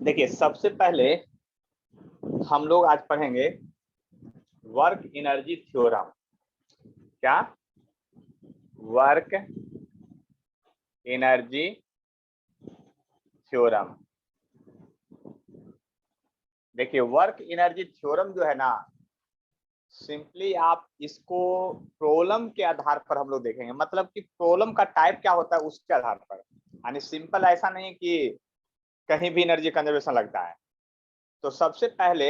देखिए सबसे पहले हम लोग आज पढ़ेंगे वर्क एनर्जी थ्योरम। क्या? Work energy theorem. देखिए वर्क एनर्जी थ्योरम जो है ना, सिंपली आप इसको प्रॉब्लम के आधार पर हम लोग देखेंगे, मतलब कि प्रॉब्लम का टाइप क्या होता है उसके आधार पर। यानी सिंपल ऐसा नहीं कि कहीं भी एनर्जी कंजर्वेशन लगता है। तो सबसे पहले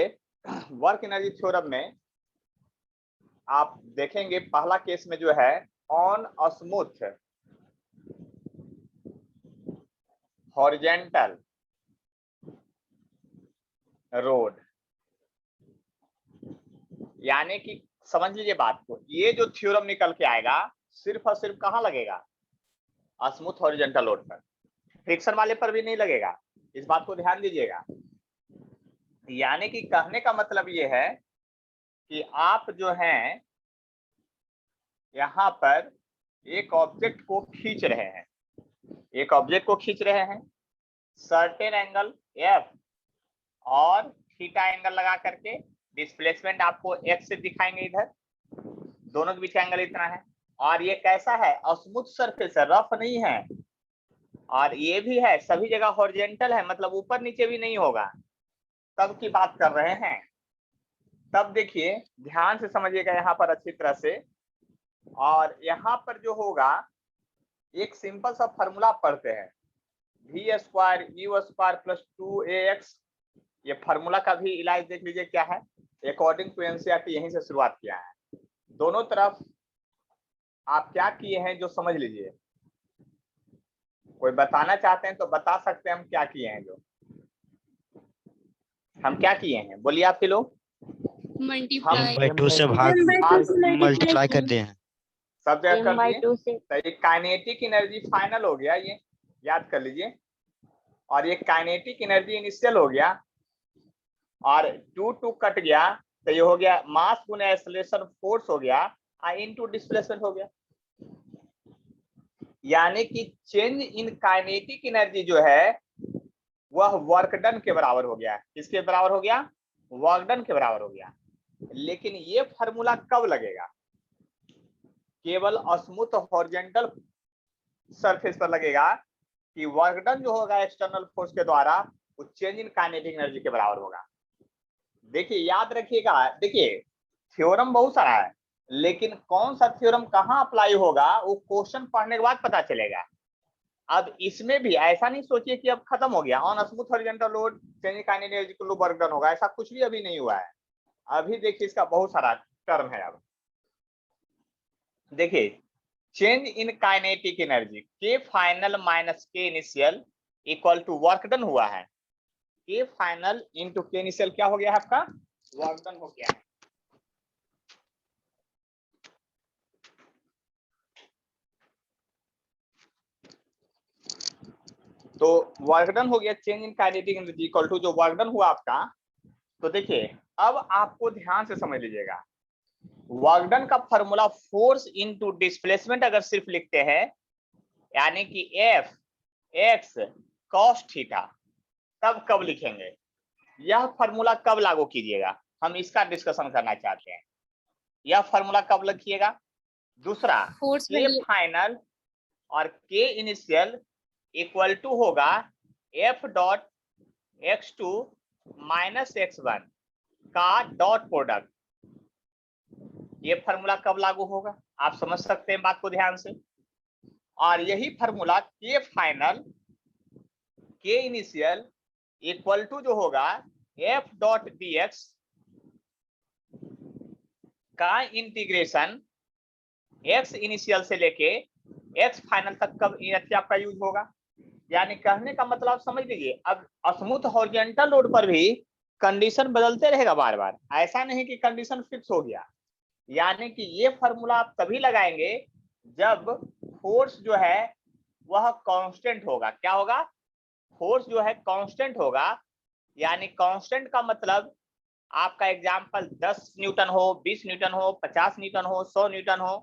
वर्क एनर्जी थ्योरम में आप देखेंगे पहला केस में जो है ऑन स्मूथ हॉरिजेंटल रोड, यानी कि समझ लीजिए बात को, ये जो थ्योरम निकल के आएगा सिर्फ और सिर्फ कहां लगेगा? स्मूथ हॉरिजेंटल रोड पर, फ्रिक्शन वाले पर भी नहीं लगेगा। इस बात को ध्यान दीजिएगा। यानी कि कहने का मतलब ये है कि आप जो हैं यहाँ पर एक ऑब्जेक्ट को खींच रहे हैं, एक ऑब्जेक्ट को खींच रहे हैं सर्टेन एंगल एफ और थीटा एंगल लगा करके, डिस्प्लेसमेंट आपको एक्स से दिखाएंगे, इधर दोनों के बीच एंगल इतना है। और ये कैसा है? स्मूथ सरफेस है, रफ नहीं है। और ये भी है सभी जगह हॉरिजेंटल है, मतलब ऊपर नीचे भी नहीं होगा, तब की बात कर रहे हैं। तब देखिए ध्यान से समझिएगा यहाँ पर अच्छी तरह से। और यहाँ पर जो होगा एक सिंपल सा फॉर्मूला पढ़ते हैं, v square u square plus 2ax। ये फॉर्मूला का भी इलाज देख लीजिए क्या है, अकॉर्डिंग टू एनसीईआरटी यहीं से शुरुआत किया है। दोनों तरफ आप क्या किए हैं जो समझ लीजिए। कोई बताना चाहते हैं तो बता सकते हैं हम क्या किए हैं, जो हम क्या किए हैं बोलिए आप लोग। हम 2 से भाग मल्टीप्लाई कर दिए हैं। सब जगह कर दिए। तो ये काइनेटिक एनर्जी फाइनल हो गया, ये याद कर लीजिए। और ये काइनेटिक एनर्जी इनिशियल हो गया, और 2 कट गया तो ये हो गया मास गुना एक्सेलरेशन फोर्स हो गया इनटू डिस्प्लेसमेंट हो गया। यानी कि चेंज इन काइनेटिक एनर्जी जो है वह वर्क डन के बराबर हो गया। किसके बराबर हो गया? वर्क डन के बराबर हो गया। लेकिन ये फार्मूला कब लगेगा? केवल स्मूथ हॉरिजॉन्टल सरफेस पर लगेगा कि वर्क डन जो होगा एक्सटर्नल फोर्स के द्वारा वो चेंज इन काइनेटिक एनर्जी के बराबर होगा। देखिए याद रखिएगा, देखिए थ्योरम बहुत सारा है, लेकिन कौन सा थ्योरम कहाँ अप्लाई होगा वो क्वेश्चन पढ़ने के बाद पता चलेगा। अब इसमें भी ऐसा नहीं सोचिए कि अब खत्म हो गया, on smooth horizontal load change in kinetic energy को वर्क डन होगा, ऐसा कुछ भी अभी नहीं हुआ है। अभी देखिए इसका बहुत सारा टर्म है। अब देखिए change in kinetic energy K final minus K initial equal to work done हुआ है। के फाइनल इंटू के इनिशियल क्या हो गया है आपका? वर्क डन हो गया है। तो वर्क डन हो गया change in kinetic energy equal to जो वर्क डन हुआ आपका। तो देखिए अब आपको ध्यान से समझ लीजिएगा, वर्क डन का फॉर्मूला फोर्स इनटू डिस्प्लेसमेंट अगर सिर्फ लिखते हैं, यानी कि एफ एक्स कॉस थीटा, तब कब लिखेंगे? यह फॉर्मूला कब लागू कीजिएगा? हम इसका डिस्कशन करना चाहते हैं। यह फॉर्मूला कब लिखिएगा? दूसरा, के फाइनल और के इनिशियल इक्वल टू होगा F dot x2 minus x1 का डॉट प्रोडक्ट। ये फॉर्मूला कब लागू होगा आप समझ सकते हैं बात को ध्यान से। और यही फॉर्मूला के फाइनल के इनिशियल इक्वल टू जो होगा एफ डॉट dx का इंटीग्रेशन x इनिशियल से लेके x फाइनल तक कब आपका यूज होगा। यानी कहने का मतलब समझ लीजिए, अब स्मूथ हॉरिजॉन्टल लोड पर भी कंडीशन बदलते रहेगा बार बार, ऐसा नहीं कि कंडीशन फिक्स हो गया। यानी कि ये फॉर्मूला आप तभी लगाएंगे जब फोर्स जो है वह कांस्टेंट होगा। क्या होगा? फोर्स जो है कांस्टेंट होगा। यानी कांस्टेंट का मतलब आपका एग्जाम्पल 10 न्यूटन हो, 20 न्यूटन हो, 50 न्यूटन हो, 100 न्यूटन हो,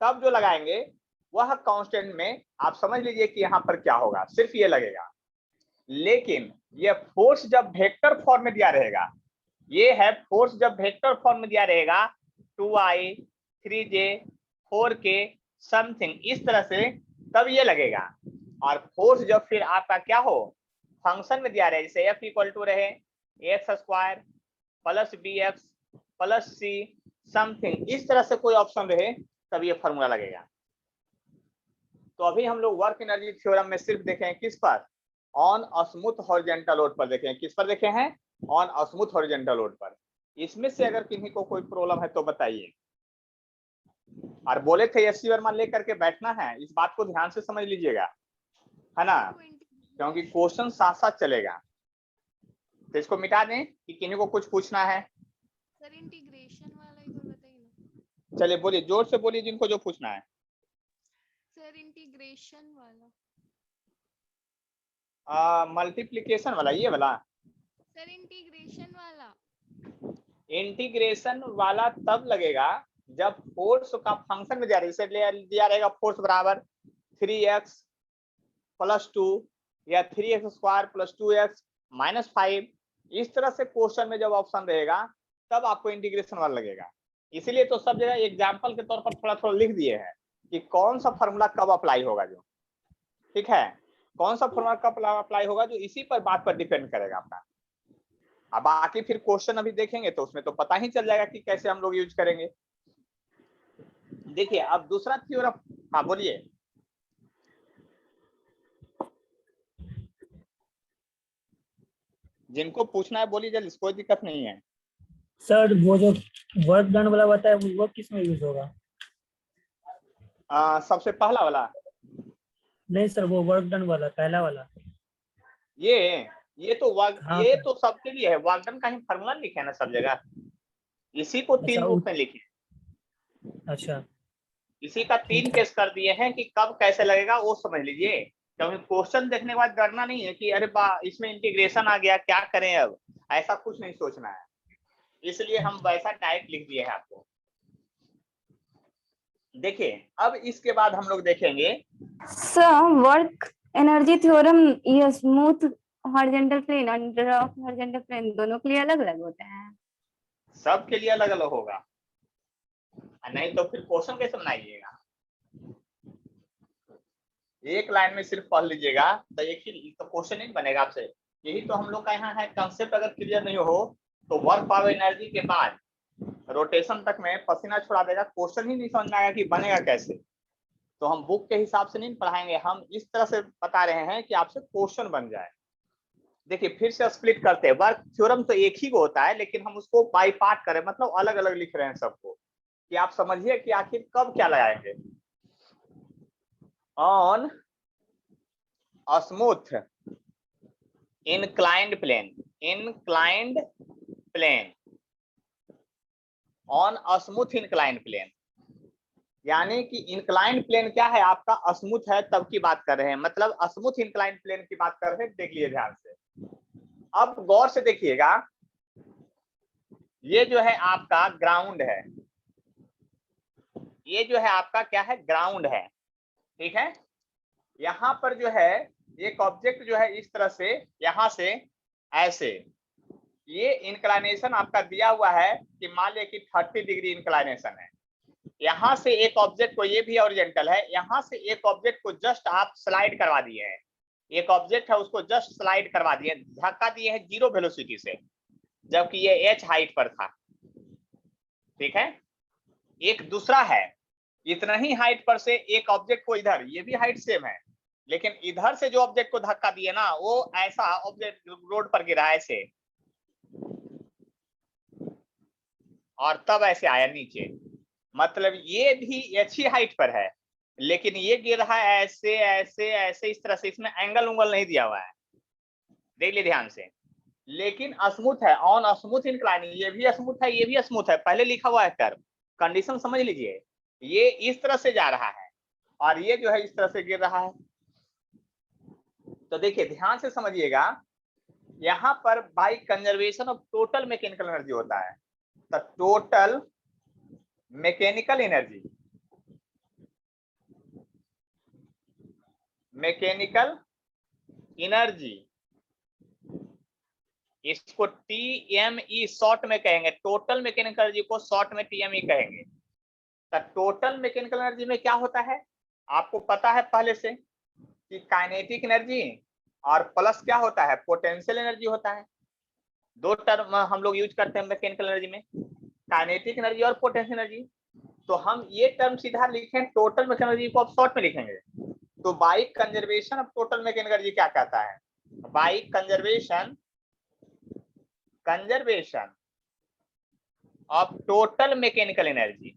तब जो लगाएंगे वह कांस्टेंट में आप समझ लीजिए कि यहाँ पर क्या होगा, सिर्फ ये लगेगा। लेकिन ये फोर्स जब वेक्टर फॉर्म में दिया रहेगा, ये है फोर्स जब वेक्टर फॉर्म में दिया रहेगा 2i 3j 4k समथिंग इस तरह से, तब ये लगेगा। और फोर्स जब फिर आपका क्या हो, फंक्शन में दिया रहे, जैसे f इक्वल टू रहे x² plus bx plus c something इस तरह से कोई ऑप्शन रहे, तब ये फॉर्मूला लगेगा। तो अभी हम लोग वर्क एनर्जी थ्योरम में सिर्फ देखे हैं किस पर, ऑन स्मूथ हॉरिजॉन्टल लोड पर देखे हैं। किस पर देखे हैं, ऑन स्मूथ हॉरिजॉन्टल लोड पर। इसमें से अगर किन्हीं को कोई प्रॉब्लम है तो बताइए। और बोले थे एससी वर्मा लेकर के बैठना है, इस बात को ध्यान से समझ लीजिएगा, है ना, क्योंकि क्वेश्चन साथ साथ चलेगा। तो इसको मिटा दें कि किन्हीं को कुछ पूछना है। सर इंटीग्रेशन वाला एक बार बताइए ना। चलिए बोलिए, जोर से बोलिए जिनको जो पूछना है। सर इंटीग्रेशन वाला। मल्टीप्लिकेशन वाला, ये वाला। सर इंटीग्रेशन वाला। इंटीग्रेशन वाला तब लगेगा जब फोर्स का फंक्शन में दिया रहेगा फोर्स बराबर 3x प्लस 2 या 3x² प्लस 2x माइनस 5, इस तरह से क्वेश्चन में जब ऑप्शन रहेगा तब आपको इंटीग्रेशन वाला लगेगा। इसीलिए तो सब जगह एग्जाम्पल के तौर पर थोड़ा थोड़ा लिख दिए हैं कि कौन सा फॉर्मूला कब अप्लाई होगा, जो ठीक है, कौन सा फॉर्मूला कब अप्लाई होगा, जो इसी पर बात पर डिपेंड करेगा आपका। अब बाकी फिर क्वेश्चन अभी देखेंगे तो उसमें तो पता ही चल जाएगा कि कैसे हम लोग यूज करेंगे। देखिए अब दूसरा थ्योरम, हाँ बोलिए। जिनको पूछना है बोलिए जल्दी, कोई दिक्कत नहीं है। सर वो जो वर्क डन वाला बताया वो किस में यूज होगा? सबसे पहला वाला, नहीं सर, वो वर्क डन वाला पहला वाला। ये तो हाँ ये सर। तो सबके लिए है। वर्क डन का ही फार्मूला लिखे है ना सब जगह, इसी को 3 अच्छा रूप में लिखे, अच्छा इसी का 3 केस कर दिए हैं कि कब कैसे लगेगा वो समझ लीजिए। क्योंकि क्वेश्चन देखने के बाद डरना नहीं है कि अरे बा इसमें इंटीग्रेशन आ गया क्या करें, अब ऐसा कुछ नहीं सोचना है, इसलिए हम वैसा डायरेक्ट लिख दिए हैं आपको। देखिए अब इसके बाद हम लोग देखेंगे सर वर्क एनर्जी थ्योरम ये स्मूथ हॉरिजॉन्टल प्लेन और रफ हॉरिजॉन्टल प्लेन दोनों के लिए अलग अलग होते हैं। सबके लिए अलग अलग होगा, नहीं तो फिर क्वेश्चन कैसे बनाइएगा। एक लाइन में सिर्फ पढ़ लीजिएगा तो एक ही तो क्वेश्चन नहीं बनेगा आपसे। यही तो हम लोग का यहाँ है, कंसेप्ट अगर क्लियर नहीं हो तो वर्क पावर एनर्जी के बाद रोटेशन तक में पसीना छुड़ा देगा, क्वेश्चन ही नहीं समझ में आएगा कि बनेगा कैसे। तो हम बुक के हिसाब से नहीं पढ़ाएंगे, हम इस तरह से बता रहे हैं कि आपसे क्वेश्चन बन जाए। देखिए फिर से स्प्लिट करते हैं, वर्क थ्योरम तो एक ही को होता है लेकिन हम उसको बाई पार्ट करें, मतलब अलग अलग लिख रहे हैं सबको, कि आप समझिए कि आखिर कब क्या लगाएंगे। On smooth inclined plane, inclined plane, on smooth inclined plane, यानी कि इंक्लाइंड प्लेन क्या है आपका, स्मूथ है तब की बात कर रहे हैं, मतलब स्मूथ इंक्लाइंड प्लेन की बात कर रहे हैं। देख लीजिए ध्यान से, अब गौर से देखिएगा, ये जो है आपका ग्राउंड है, ये जो है आपका क्या है, ग्राउंड है, ठीक है। यहां पर जो है एक ऑब्जेक्ट जो है इस तरह से यहां से ऐसे, ये इंक्लाइनेशन आपका दिया हुआ है कि मान लिया कि 30 डिग्री इंक्लाइनेशन है। यहां से एक ऑब्जेक्ट को, ये भी ओरिजेंटल है, यहां से एक ऑब्जेक्ट को जस्ट आप स्लाइड करवा दिए हैं, एक ऑब्जेक्ट है उसको जस्ट स्लाइड करवा दिए, धक्का दिए हैं 0 वेलोसिटी से, जबकि ये h हाइट पर था, ठीक है। एक दूसरा है इतना ही हाइट पर से एक ऑब्जेक्ट को इधर, ये भी हाइट सेम है, लेकिन इधर से जो ऑब्जेक्ट को धक्का दिए ना वो ऐसा ऑब्जेक्ट रोड पर गिरा ऐसे, और तब ऐसे आया नीचे, मतलब ये भी h ही हाइट पर है लेकिन ये गिर रहा है ऐसे ऐसे ऐसे इस तरह से, इसमें एंगल उंगल नहीं दिया हुआ है, देख लीजिए ध्यान से। लेकिन स्मूथ है, ऑन स्मूथ इंक्लाइनिंग, ये भी स्मूथ है ये भी स्मूथ है, पहले लिखा हुआ है टर्म, कंडीशन समझ लीजिए। ये इस तरह से जा रहा है और ये जो है इस तरह से गिर रहा है। तो देखिए ध्यान से समझिएगा, यहां पर by conservation of total mechanical energy होता है, तो total mechanical energy, mechanical energy इसको TME शॉर्ट में कहेंगे, टोटल मैकेनिकल एनर्जी को शॉर्ट में TME कहेंगे। तो टोटल मैकेनिकल एनर्जी में क्या होता है आपको पता है पहले से कि काइनेटिक एनर्जी और प्लस क्या होता है, पोटेंशियल एनर्जी होता है। दो टर्म हम लोग यूज करते हैं मैकेनिकल एनर्जी में, काइनेटिक एनर्जी और पोटेंशियल एनर्जी। तो हम ये टर्म सीधा लिखें टोटल मैकेनिकल एनर्जी को अब शॉर्ट में लिखेंगे। तो by conservation of total mechanical energy क्या कहता है, by conservation of total mechanical energy.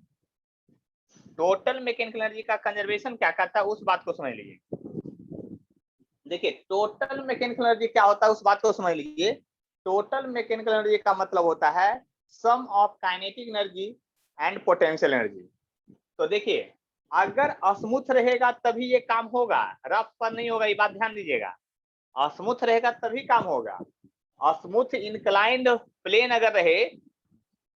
Total mechanical energy का कंजर्वेशन क्या कहता है उस बात को समझ लीजिए। देखिए टोटल मैकेनिकल एनर्जी क्या होता है उस बात को समझ लीजिए। टोटल मैकेनिकल एनर्जी का मतलब होता है sum of kinetic energy and potential energy. तो देखिए अगर स्मूथ रहेगा तभी ये काम होगा, रफ पर नहीं होगा, ये बात ध्यान दीजिएगा। स्मूथ रहेगा तभी काम होगा। स्मूथ इंक्लाइंड प्लेन अगर रहे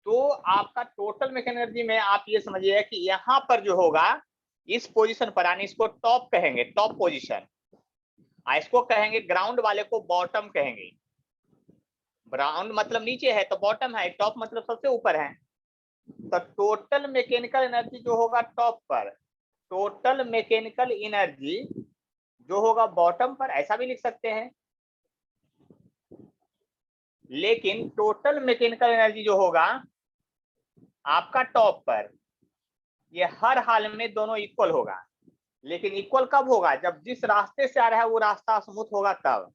तो आपका टोटल मैकेनिकल एनर्जी में आप ये समझिए कि यहाँ पर जो होगा इस पोजीशन पर, यानी इसको टॉप कहेंगे, टॉप पोजीशन, इसको कहेंगे ग्राउंड वाले को बॉटम कहेंगे। ग्राउंड मतलब नीचे है तो बॉटम है, टॉप मतलब सबसे ऊपर है। तो टोटल मैकेनिकल एनर्जी जो होगा टॉप पर, टोटल मैकेनिकल एनर्जी जो होगा बॉटम पर, ऐसा भी लिख सकते हैं। लेकिन टोटल मैकेनिकल एनर्जी जो होगा आपका टॉप पर, ये हर हाल में दोनों इक्वल होगा। लेकिन इक्वल कब होगा, जब जिस रास्ते से आ रहा है वो रास्ता स्मूथ होगा तब।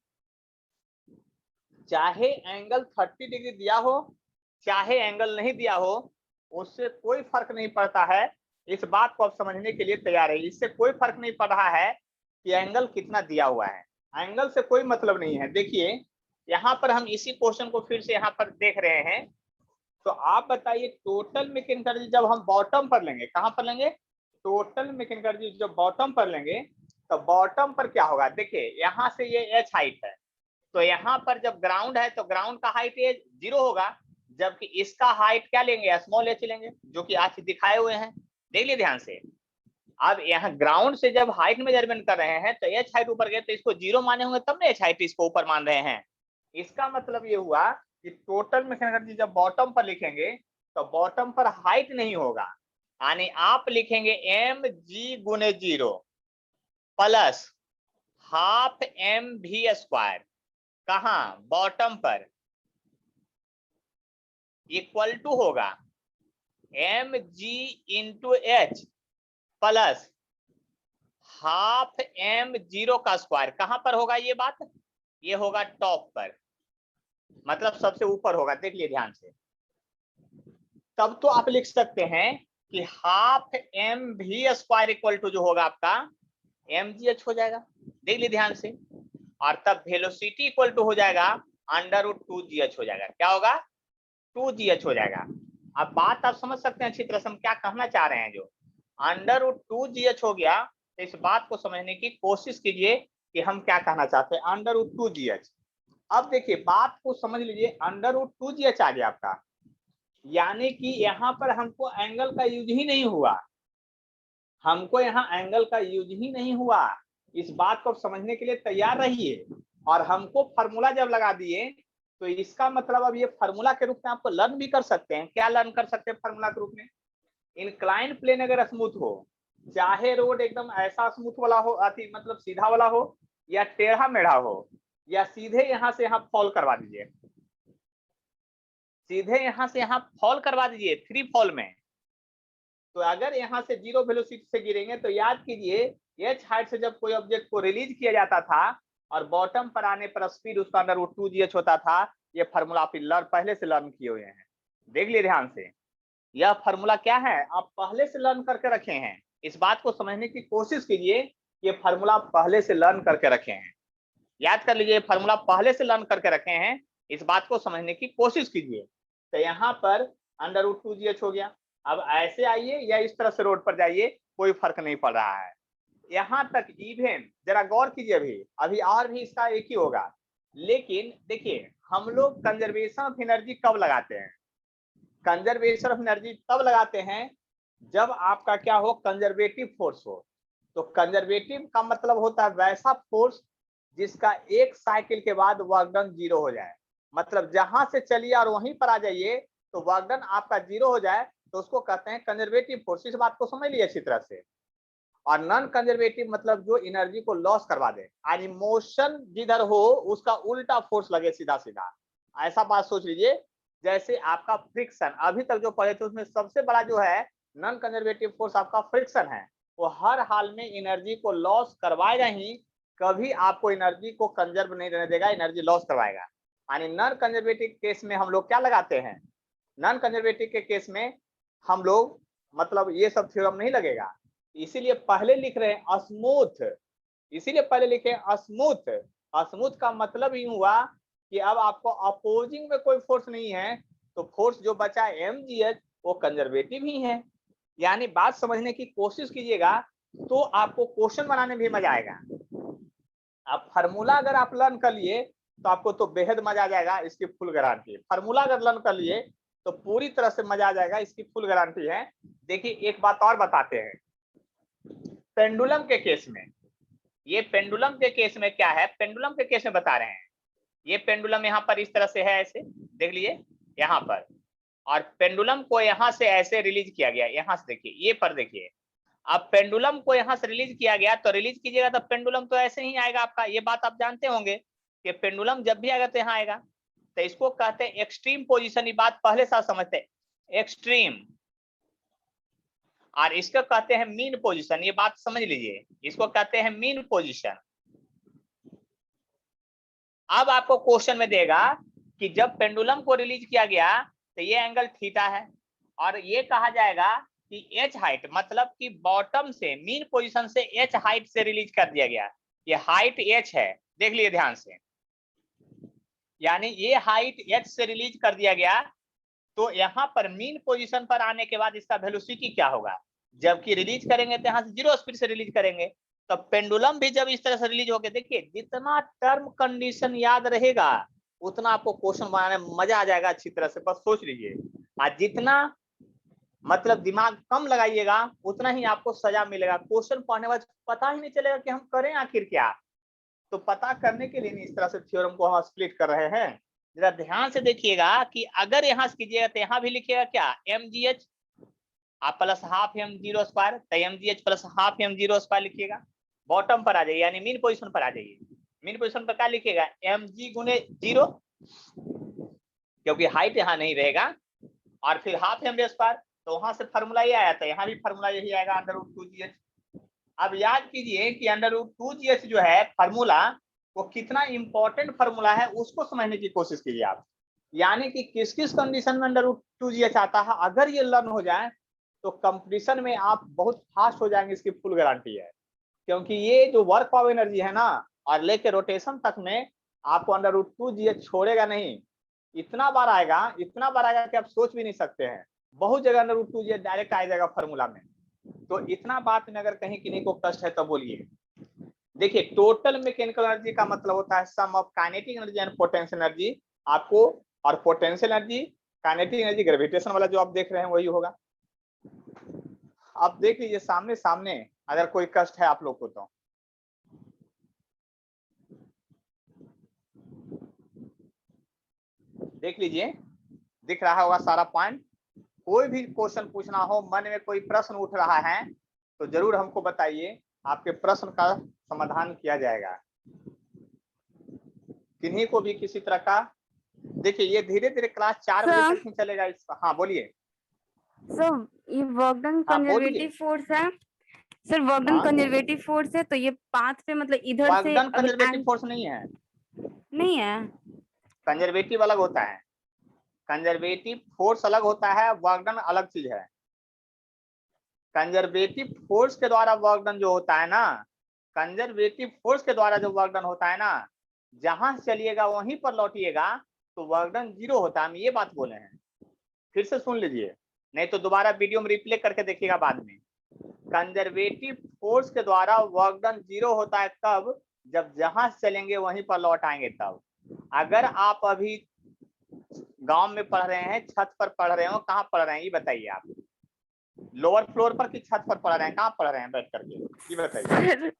चाहे एंगल 30 डिग्री दिया हो चाहे एंगल नहीं दिया हो, उससे कोई फर्क नहीं पड़ता है। इस बात को आप समझने के लिए तैयार है, इससे कोई फर्क नहीं पड़ रहा है कि एंगल कितना दिया हुआ है, एंगल से कोई मतलब नहीं है। देखिए यहाँ पर हम इसी क्वेश्चन को फिर से यहाँ पर देख रहे हैं। तो आप बताइए टोटल मैकेनिकल एनर्जी जब हम बॉटम पर लेंगे, कहां पर लेंगे, टोटल मैकेनिकल एनर्जी जब बॉटम पर लेंगे तो बॉटम पर क्या होगा, देखिए यहाँ से ये h हाइट है, तो यहाँ पर जब ग्राउंड है तो ग्राउंड का हाइट ये 0 होगा, जबकि इसका हाइट क्या लेंगे, स्मॉल h लेंगे, जो कि आज दिखाए हुए हैं, देख लीजिए ध्यान से। अब यहाँ ग्राउंड से जब हाइट मेजरमेंट कर रहे हैं तो h हाइट ऊपर गए तो इसको 0 माने होंगे तब ना h हाइट इसको ऊपर मान रहे हैं। इसका मतलब ये हुआ कि टोटल मैकेनिकल एनर्जी जब बॉटम पर लिखेंगे तो बॉटम पर हाइट नहीं होगा, यानी आप लिखेंगे mg गुने 0 प्लस हाफ mv², कहां, बॉटम पर, इक्वल टू होगा mg into h plus half m0 का स्क्वायर। कहां पर होगा ये बात, ये होगा टॉप पर, मतलब सबसे ऊपर होगा, देख लिए ध्यान से। तब तो आप लिख सकते हैं कि हाफ mv² इक्वल टू जो होगा आपका mgh हो जाएगा, देख लिए ध्यान से। और तब वेलोसिटी इक्वल टू हो जाएगा √2gh हो जाएगा, क्या होगा, 2gh हो जाएगा। अब बात आप समझ सकते हैं अच्छी तरह से हम क्या कहना चाह रहे हैं। जो √2gh हो गया, तो इस बात को समझने की कोशिश कीजिए कि हम क्या कहना चाहते हैं, √2gh। अब देखिए बात को समझ लीजिए, √2gh आ गया आपका, यानी कि यहाँ पर हमको एंगल का यूज ही नहीं हुआ, हमको यहाँ एंगल का यूज ही नहीं हुआ। इस बात को समझने के लिए तैयार रहिए। और हमको फार्मूला जब लगा दिए तो इसका मतलब अब ये फार्मूला के रूप में आपको लर्न भी कर सकते हैं। क्या लर्न कर सकते हैं फार्मूला के रूप में, इंक्लाइंड प्लेन अगर स्मूथ हो, चाहे रोड एकदम ऐसा स्मूथ वाला हो, अति मतलब सीधा वाला हो, या टेढ़ा मेढ़ा हो, या सीधे यहाँ से यहाँ फॉल करवा दीजिए, सीधे यहाँ से यहाँ फॉल करवा दीजिए फ्री फॉल में। तो अगर यहाँ से 0 वेलोसिटी से गिरेंगे तो याद कीजिए h हाइट से जब कोई ऑब्जेक्ट को रिलीज किया जाता था और बॉटम पर आने पर स्पीड उसका √2gh होता था। ये फार्मूला आप पहले से लर्न किए हुए हैं, देख लिए ध्यान से। यह फार्मूला क्या है, आप पहले से लर्न करके रखे हैं। इस बात को समझने की कोशिश कीजिए, ये फार्मूला पहले से लर्न करके रखे हैं, याद कर लीजिए, फार्मूला पहले से लर्न करके रखे हैं, इस बात को समझने की कोशिश कीजिए। तो यहाँ पर √2gh हो गया। अब ऐसे आइए या इस तरह से रोड पर जाइए, कोई फर्क नहीं पड़ रहा है। यहाँ तक इवन जरा गौर कीजिए, अभी और भी इसका एक ही होगा। लेकिन देखिए हम लोग कंजर्वेशन ऑफ एनर्जी कब लगाते हैं, कंजर्वेशन ऑफ एनर्जी तब लगाते हैं जब आपका क्या हो, कंजर्वेटिव फोर्स हो। तो कंजर्वेटिव का मतलब होता है वैसा फोर्स जिसका एक साइकिल के बाद वर्क डन 0 हो जाए। मतलब जहां से चलिए और वहीं पर आ जाइए तो वर्क डन आपका 0 हो जाए तो उसको कहते हैं कंजर्वेटिव फोर्स। इस बात को समझ लिए अच्छी तरह से। और नॉन कंजर्वेटिव मतलब जो एनर्जी को लॉस करवा दे, और इमोशन जिधर हो उसका उल्टा फोर्स लगे सीधा सीधा। ऐसा बात सोच लीजिए जैसे आपका फ्रिक्शन, अभी तक जो पढ़े थे उसमें सबसे बड़ा जो है नॉन कंजर्वेटिव फोर्स आपका फ्रिक्शन है। वो हर हाल में एनर्जी को लॉस करवाएगा ही, कभी आपको एनर्जी को कंजर्व नहीं रहने देगा, एनर्जी लॉस करवाएगा। यानी नॉन कंजर्वेटिव केस में हम लोग क्या लगाते हैं, नॉन कंजर्वेटिव के केस में हम लोग मतलब ये सब थ्योरम नहीं लगेगा, इसीलिए पहले लिख रहे हैं स्मूथ, इसीलिए पहले लिखे स्मूथ। स्मूथ का मतलब ही हुआ कि अब आपको अपोजिंग में कोई फोर्स नहीं है तो फोर्स जो बचा mgh वो कंजर्वेटिव ही है। यानी बात समझने की कोशिश कीजिएगा तो आपको क्वेश्चन बनाने में भी मजा आएगा। अब फार्मूला अगर आप लर्न कर लिए तो आपको तो बेहद मजा आ जाएगा, इसकी फुल गारंटी। फार्मूला अगर लर्न कर लिए तो पूरी तरह से मजा आ जाएगा, इसकी फुल गारंटी है। देखिए एक बात और बताते हैं, पेंडुलम के केस में, ये पेंडुलम के केस में क्या है, पेंडुलम के केस में बता रहे हैं। ये पेंडुलम यहाँ पर इस तरह से है, ऐसे देख लीजिए यहाँ पर, और पेंडुलम को यहाँ से ऐसे रिलीज किया गया, यहाँ से देखिए ये पर देखिए। अब पेंडुलम को यहाँ से रिलीज किया गया तो रिलीज कीजिएगा तो पेंडुलम तो ऐसे ही आएगा आपका, ये बात आप जानते होंगे कि पेंडुलम जब भी आएगा तो यहाँ आएगा। तो इसको कहते हैं एक्सट्रीम पोजीशन, ये बात पहले से समझते हैं, एक्सट्रीम। और इसको कहते हैं मीन पोजीशन, ये बात समझ लीजिए, इसको कहते हैं मीन पोजीशन। अब आपको क्वेश्चन में देगा कि जब पेंडुलम को रिलीज किया गया तो ये एंगल थीटा है, और ये कहा जाएगा कि एच हाइट, मतलब कि बॉटम से मीन पोजीशन से एच हाइट से रिलीज कर दिया गया, ये हाइट एच है, देख लिए ध्यान से। यानी ये हाइट एच से रिलीज कर दिया गया, तो यहाँ पर मीन पोजीशन पर आने के बाद इसका वेलोसिटी क्या होगा, जबकि रिलीज करेंगे तो यहाँ से 0 स्पीड से रिलीज करेंगे। तो पेंडुलम भी जब इस तरह से रिलीज होके, देखिए जितना टर्म कंडीशन याद रहेगा उतना आपको क्वेश्चन बनाने में मजा आ जाएगा अच्छी तरह से, बस सोच लीजिए। आज जितना मतलब दिमाग कम लगाइएगा उतना ही आपको सजा मिलेगा, क्वेश्चन पढ़ने बाद पता ही नहीं चलेगा कि हम करें आखिर क्या। तो पता करने के लिए इस तरह से थ्योरम को हम स्प्लिट कर रहे हैं। जरा ध्यान से देखिएगा कि अगर यहाँ से कीजिएगा तो यहाँ भी लिखिएगा क्या, mgh आप प्लस हाफ m0 स्क्वायर, तो mgh plus half m0 square लिखिएगा। बॉटम पर आ जाइए, यानी मीन पोजीशन पर आ जाइए। मीन पोजीशन पर क्या लिखिएगा, mg गुने 0, क्योंकि हाइट यहाँ नहीं रहेगा, और फिर हाफ m स्क्वायर, तो वहां से फार्मूला ये आया था, यहाँ भी फार्मूला यही आएगा, √2gh। अब याद कीजिए कि √2gh जो है फार्मूला, वो कितना इंपॉर्टेंट फार्मूला है उसको समझने की कोशिश कीजिए आप। यानी कि किस किस कंडीशन में √2gh आता है, अगर ये लर्न हो जाए तो कंपटीशन में आप बहुत फास्ट हो जाएंगे, इसकी फुल गारंटी है। क्योंकि ये जो वर्क ऑफ एनर्जी है ना, और लेके रोटेशन तक में आपको √2gh छोड़ेगा नहीं, इतना बार आएगा, इतना बार आएगा कि आप सोच भी नहीं सकते हैं। बहुत जगह √2gh डायरेक्ट आ जाएगा फार्मूला में। तो इतना बात में अगर कहीं किसी को कष्ट है तो बोलिए। देखिए टोटल मैकेनिकल एनर्जी का मतलब होता है sum of kinetic energy and potential energy आपको, और potential energy, kinetic energy gravitation वाला जो आप देख रहे हैं वही होगा। आप देख लीजिए सामने सामने, अगर कोई कष्ट है आप लोग को तो देख लीजिए, दिख रहा होगा सारा पॉइंट। कोई भी क्वेश्चन पूछना हो, मन में कोई प्रश्न उठ रहा है तो जरूर हमको बताइए, आपके प्रश्न का समाधान किया जाएगा। किन्हीं को भी किसी तरह का, देखिए ये धीरे धीरे क्लास 4 बजे तक ही चलेगा। हाँ बोलिए सर, ये वर्क डन कंजर्वेटिव फोर्स है sir, work done conservative force है, तो ये पाथ पे मतलब इधर वर्क से डन कंजर्वेटिव फोर्स नहीं है, नहीं है, कंजर्वेटिव अलग होता है, कंजर्वेटिव फोर्स अलग होता है, वर्क डन अलग चीज है। कंजर्वेटिव फोर्स के द्वारा वर्क डन जो होता है ना, कंजर्वेटिव फोर्स के द्वारा जो वर्क डन होता है ना, जहां चलिएगा वहीं पर लौटिएगा तो वर्क डन 0 होता है, हम ये बात बोले हैं। फिर से सुन लीजिए, नहीं तो दोबारा वीडियो में रिप्ले करके देखिएगा बाद में। कंजर्वेटिव फोर्स के द्वारा वर्क डन 0 होता है तब जब जहां चलेंगे वहीं पर लौट आएंगे तब। अगर आप अभी गांव में पढ़ रहे हैं, छत पर पढ़ रहे हो, कहाँ पढ़ रहे हैं ये बताइए आप, लोअर फ्लोर पर कि छत पर पढ़ रहे हैं, कहाँ पढ़ रहे हैं बैठ करके ये बताइए।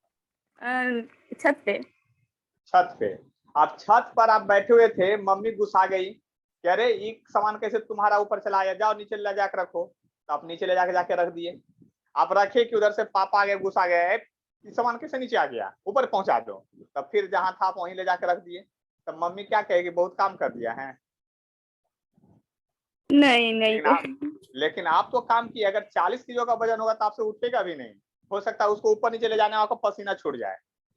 छत पे। छत पे। आप छत पर आप बैठे हुए थे, मम्मी गुस्सा गई, कह रहे ये सामान कैसे तुम्हारा ऊपर चला आया, जाओ नीचे ले जाकर रखो, तो आप नीचे ले जाके रख दिए। आप रखे कि उधर से पापा आ गए, गुस्सा गए, सामान कैसे नीचे आ गया, ऊपर पहुंचा दो, तब फिर जहां था आप वहीं ले जाकर रख दिए, तब मम्मी क्या कहेगी, बहुत काम कर दिया है। नहीं नहीं लेकिन आप तो काम किए, अगर 40 किलो का वजन होगा तो आपसे उठेगा भी नहीं, हो सकता है उसको ऊपर नीचे ले जाने में आपको पसीना छूट जाए,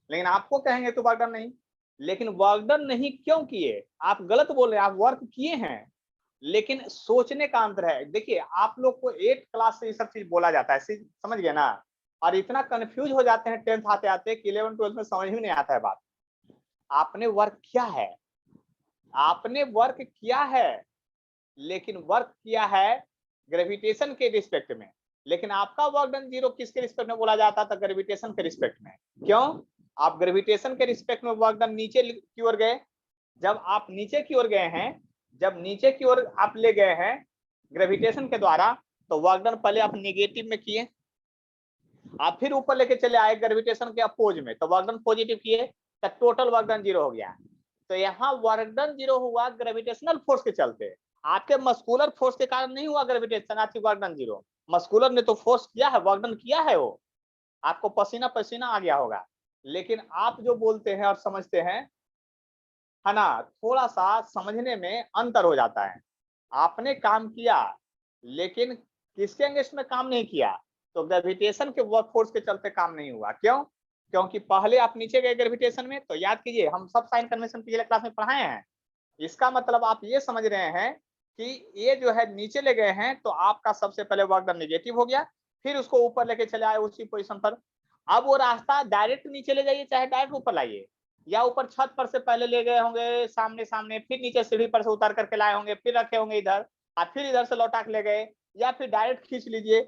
लेकिन आपको कहेंगे तो वर्क डन नहीं। लेकिन वर्क डन नहीं क्यों किए, आप गलत बोल रहे हैं, आप वर्क किए हैं, लेकिन सोचने का अंतर है। देखिए आप लोग को 8 क्लास से ये सब चीज बोला जाता है, समझ गए ना, और इतना कंफ्यूज हो जाते हैं 10th आते आते कि 11 12 में समझ ही नहीं आता है बात। आपने वर्क किया है, आपने वर्क किया है, लेकिन वर्क किया है ग्रेविटेशन के रिस्पेक्ट में, लेकिन आपका वर्क डन 0 किसके रिस्पेक्ट में बोला जाता था, ग्रेविटेशन के रिस्पेक्ट में। क्यों, आप ग्रेविटेशन के रिस्पेक्ट में वर्क डन नीचे की ओर गए, जब आप नीचे की ओर गए हैं, जब नीचे की ओर आप ले गए हैं ग्रेविटेशन के द्वारा, तो वर्क डन पहले आप नेगेटिव में किए, आप फिर ऊपर लेके चले आए ग्रेविटेशन के अपोज में, तो वर्क डन पॉजिटिव किए, तो टोटल वर्क डन 0 हो गया। तो यहाँ वर्क डन 0 हुआ ग्रेविटेशनल फोर्स के चलते, आपके मस्कुलर फोर्स के कारण नहीं हुआ ग्रेविटेशन, आपकी वर्क डन 0। मस्कुलर ने तो फोर्स किया है, वर्क डन किया है, वो आपको पसीना पसीना आ गया होगा, लेकिन आप जो बोलते हैं और समझते हैं, है ना, थोड़ा सा समझने में अंतर हो जाता है। आपने काम किया, लेकिन किसके अगेंस्ट में काम नहीं किया, तो ग्रेविटेशन के वर्क फोर्स के चलते काम नहीं हुआ। क्यों, क्योंकि पहले आप नीचे गए ग्रेविटेशन में, तो याद कीजिए हम सब साइन कन्वेंशन पिछले क्लास में पढ़ाए हैं, इसका मतलब आप ये समझ रहे हैं कि ये जो है नीचे ले गए हैं, तो आपका सबसे पहले वर्क डन नेगेटिव हो गया, फिर उसको ऊपर लेके चले आए उसी पोजीशन पर। अब वो रास्ता डायरेक्ट नीचे ले जाइए चाहे डायरेक्ट ऊपर लाइए, या ऊपर छत पर से पहले ले गए होंगे सामने सामने, फिर नीचे सीढ़ी पर से उतार करके लाए होंगे, फिर रखे होंगे इधर, और फिर इधर से लौटा के ले गए, या फिर डायरेक्ट खींच लीजिए,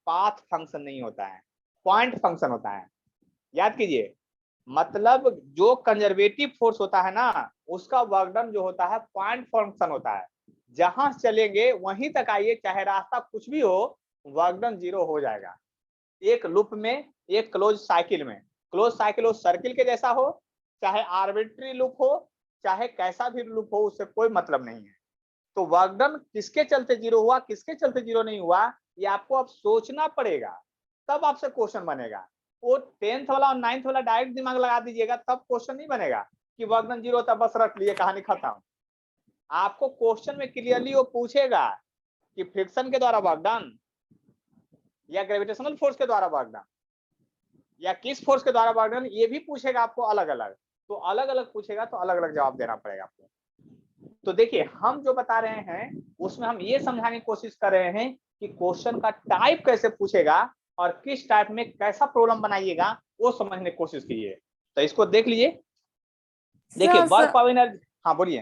पाथ फंक्शन नहीं होता है, पॉइंट फंक्शन होता है। याद कीजिए, मतलब जो कंजर्वेटिव फोर्स होता है ना, उसका वर्क डन जो होता है पॉइंट फंक्शन होता है, जहां चलेंगे वहीं तक आइए, चाहे रास्ता कुछ भी हो, वर्क डन 0 हो जाएगा। एक लूप में, एक क्लोज साइकिल में, क्लोज साइकिल हो सर्किल के जैसा हो, चाहे आर्बिट्री लूप हो, चाहे कैसा भी लूप हो, उससे कोई मतलब नहीं है। तो वर्क डन किसके चलते 0 हुआ, किसके चलते 0 नहीं हुआ, ये आपको अब सोचना पड़ेगा, तब आपसे क्वेश्चन बनेगा। वो 10th वाला और 9th वाला डायरेक्ट दिमाग लगा दीजिएगा, तब क्वेश्चन नहीं बनेगा कि वर्क डन 0 होता, बस रख लिए, कहानी खत्म। आपको क्वेश्चन में क्लियरली वो पूछेगा कि फ्रिक्शन के द्वारा वर्क डन, या ग्रेविटेशनल फोर्स के द्वारा वर्क डन, या किस फोर्स के द्वारा वर्क डन, ये भी पूछेगा आपको अलग अलग। तो अलग अलग पूछेगा तो अलग अलग जवाब देना पड़ेगा आपको। तो देखिए हम जो बता रहे हैं उसमें हम ये समझाने की कोशिश कर रहे हैं कि क्वेश्चन का टाइप कैसे पूछेगा और किस टाइप में कैसा प्रॉब्लम बनाइएगा, वो समझने की कोशिश कीजिए। तो इसको देख लीजिए, देखिए वर्क पावर एनर्जी, हाँ बोलिए।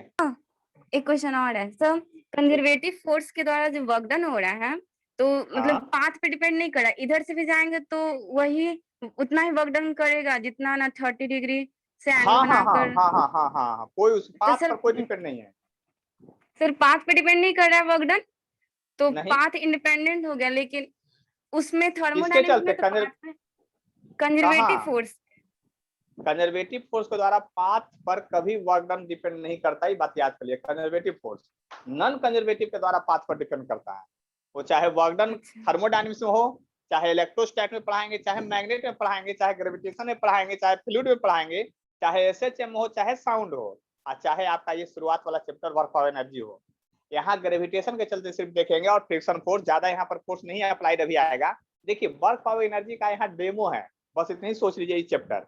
एक क्वेश्चन और है सर, कंजर्वेटिव फोर्स के द्वारा जो वर्क डन हो रहा है, तो मतलब पाथ पे डिपेंड नहीं कर रहा, इधर से भी जाएंगे तो वही उतना ही वर्क डन करेगा जितना ना 30 डिग्री से एंगल बनाकर। हाँ, कोई उस पाथ पर कोई डिपेंड नहीं है, सर पाथ पे डिपेंड नहीं कर रहा है वर्क डन, तो नहीं। पाथ इंडिपेंडेंट हो गया, लेकिन उसमें किसके थर्मोडायनेमिक्स में चलते, तो कंजर्वेटिव फोर्स, कंजर्वेटिव फोर्स के द्वारा पाथ पर कभी वर्क डन डिपेंड नहीं करता, ये बात याद करिए। कंजर्वेटिव फोर्स नॉन कंजर्वेटिव के द्वारा पाथ पर डिपेंड करता है, वो चाहे वर्क डन थर्मोडायनेमिक्स में हो, चाहे इलेक्ट्रोस्टैटिक में पढ़ाएंगे, चाहे मैग्नेट में पढ़ाएंगे, चाहे ग्रेविटेशन में पढ़ाएंगे, चाहे फ्लूइड में पढ़ाएंगे, चाहे एसएचएम हो, चाहे साउंड हो, और चाहे आपका ये शुरुआत वाला चैप्टर वर्क पावर एनर्जी हो। यहाँ ग्रेविटेशन के चलते सिर्फ देखेंगे और फ्रिक्शन फोर्स, ज्यादा यहाँ पर फोर्स नहीं अप्लाइड अभी आएगा। देखिए वर्क पावर एनर्जी का यहाँ डेमो है, बस इतना ही सोच लीजिए इस चैप्टर।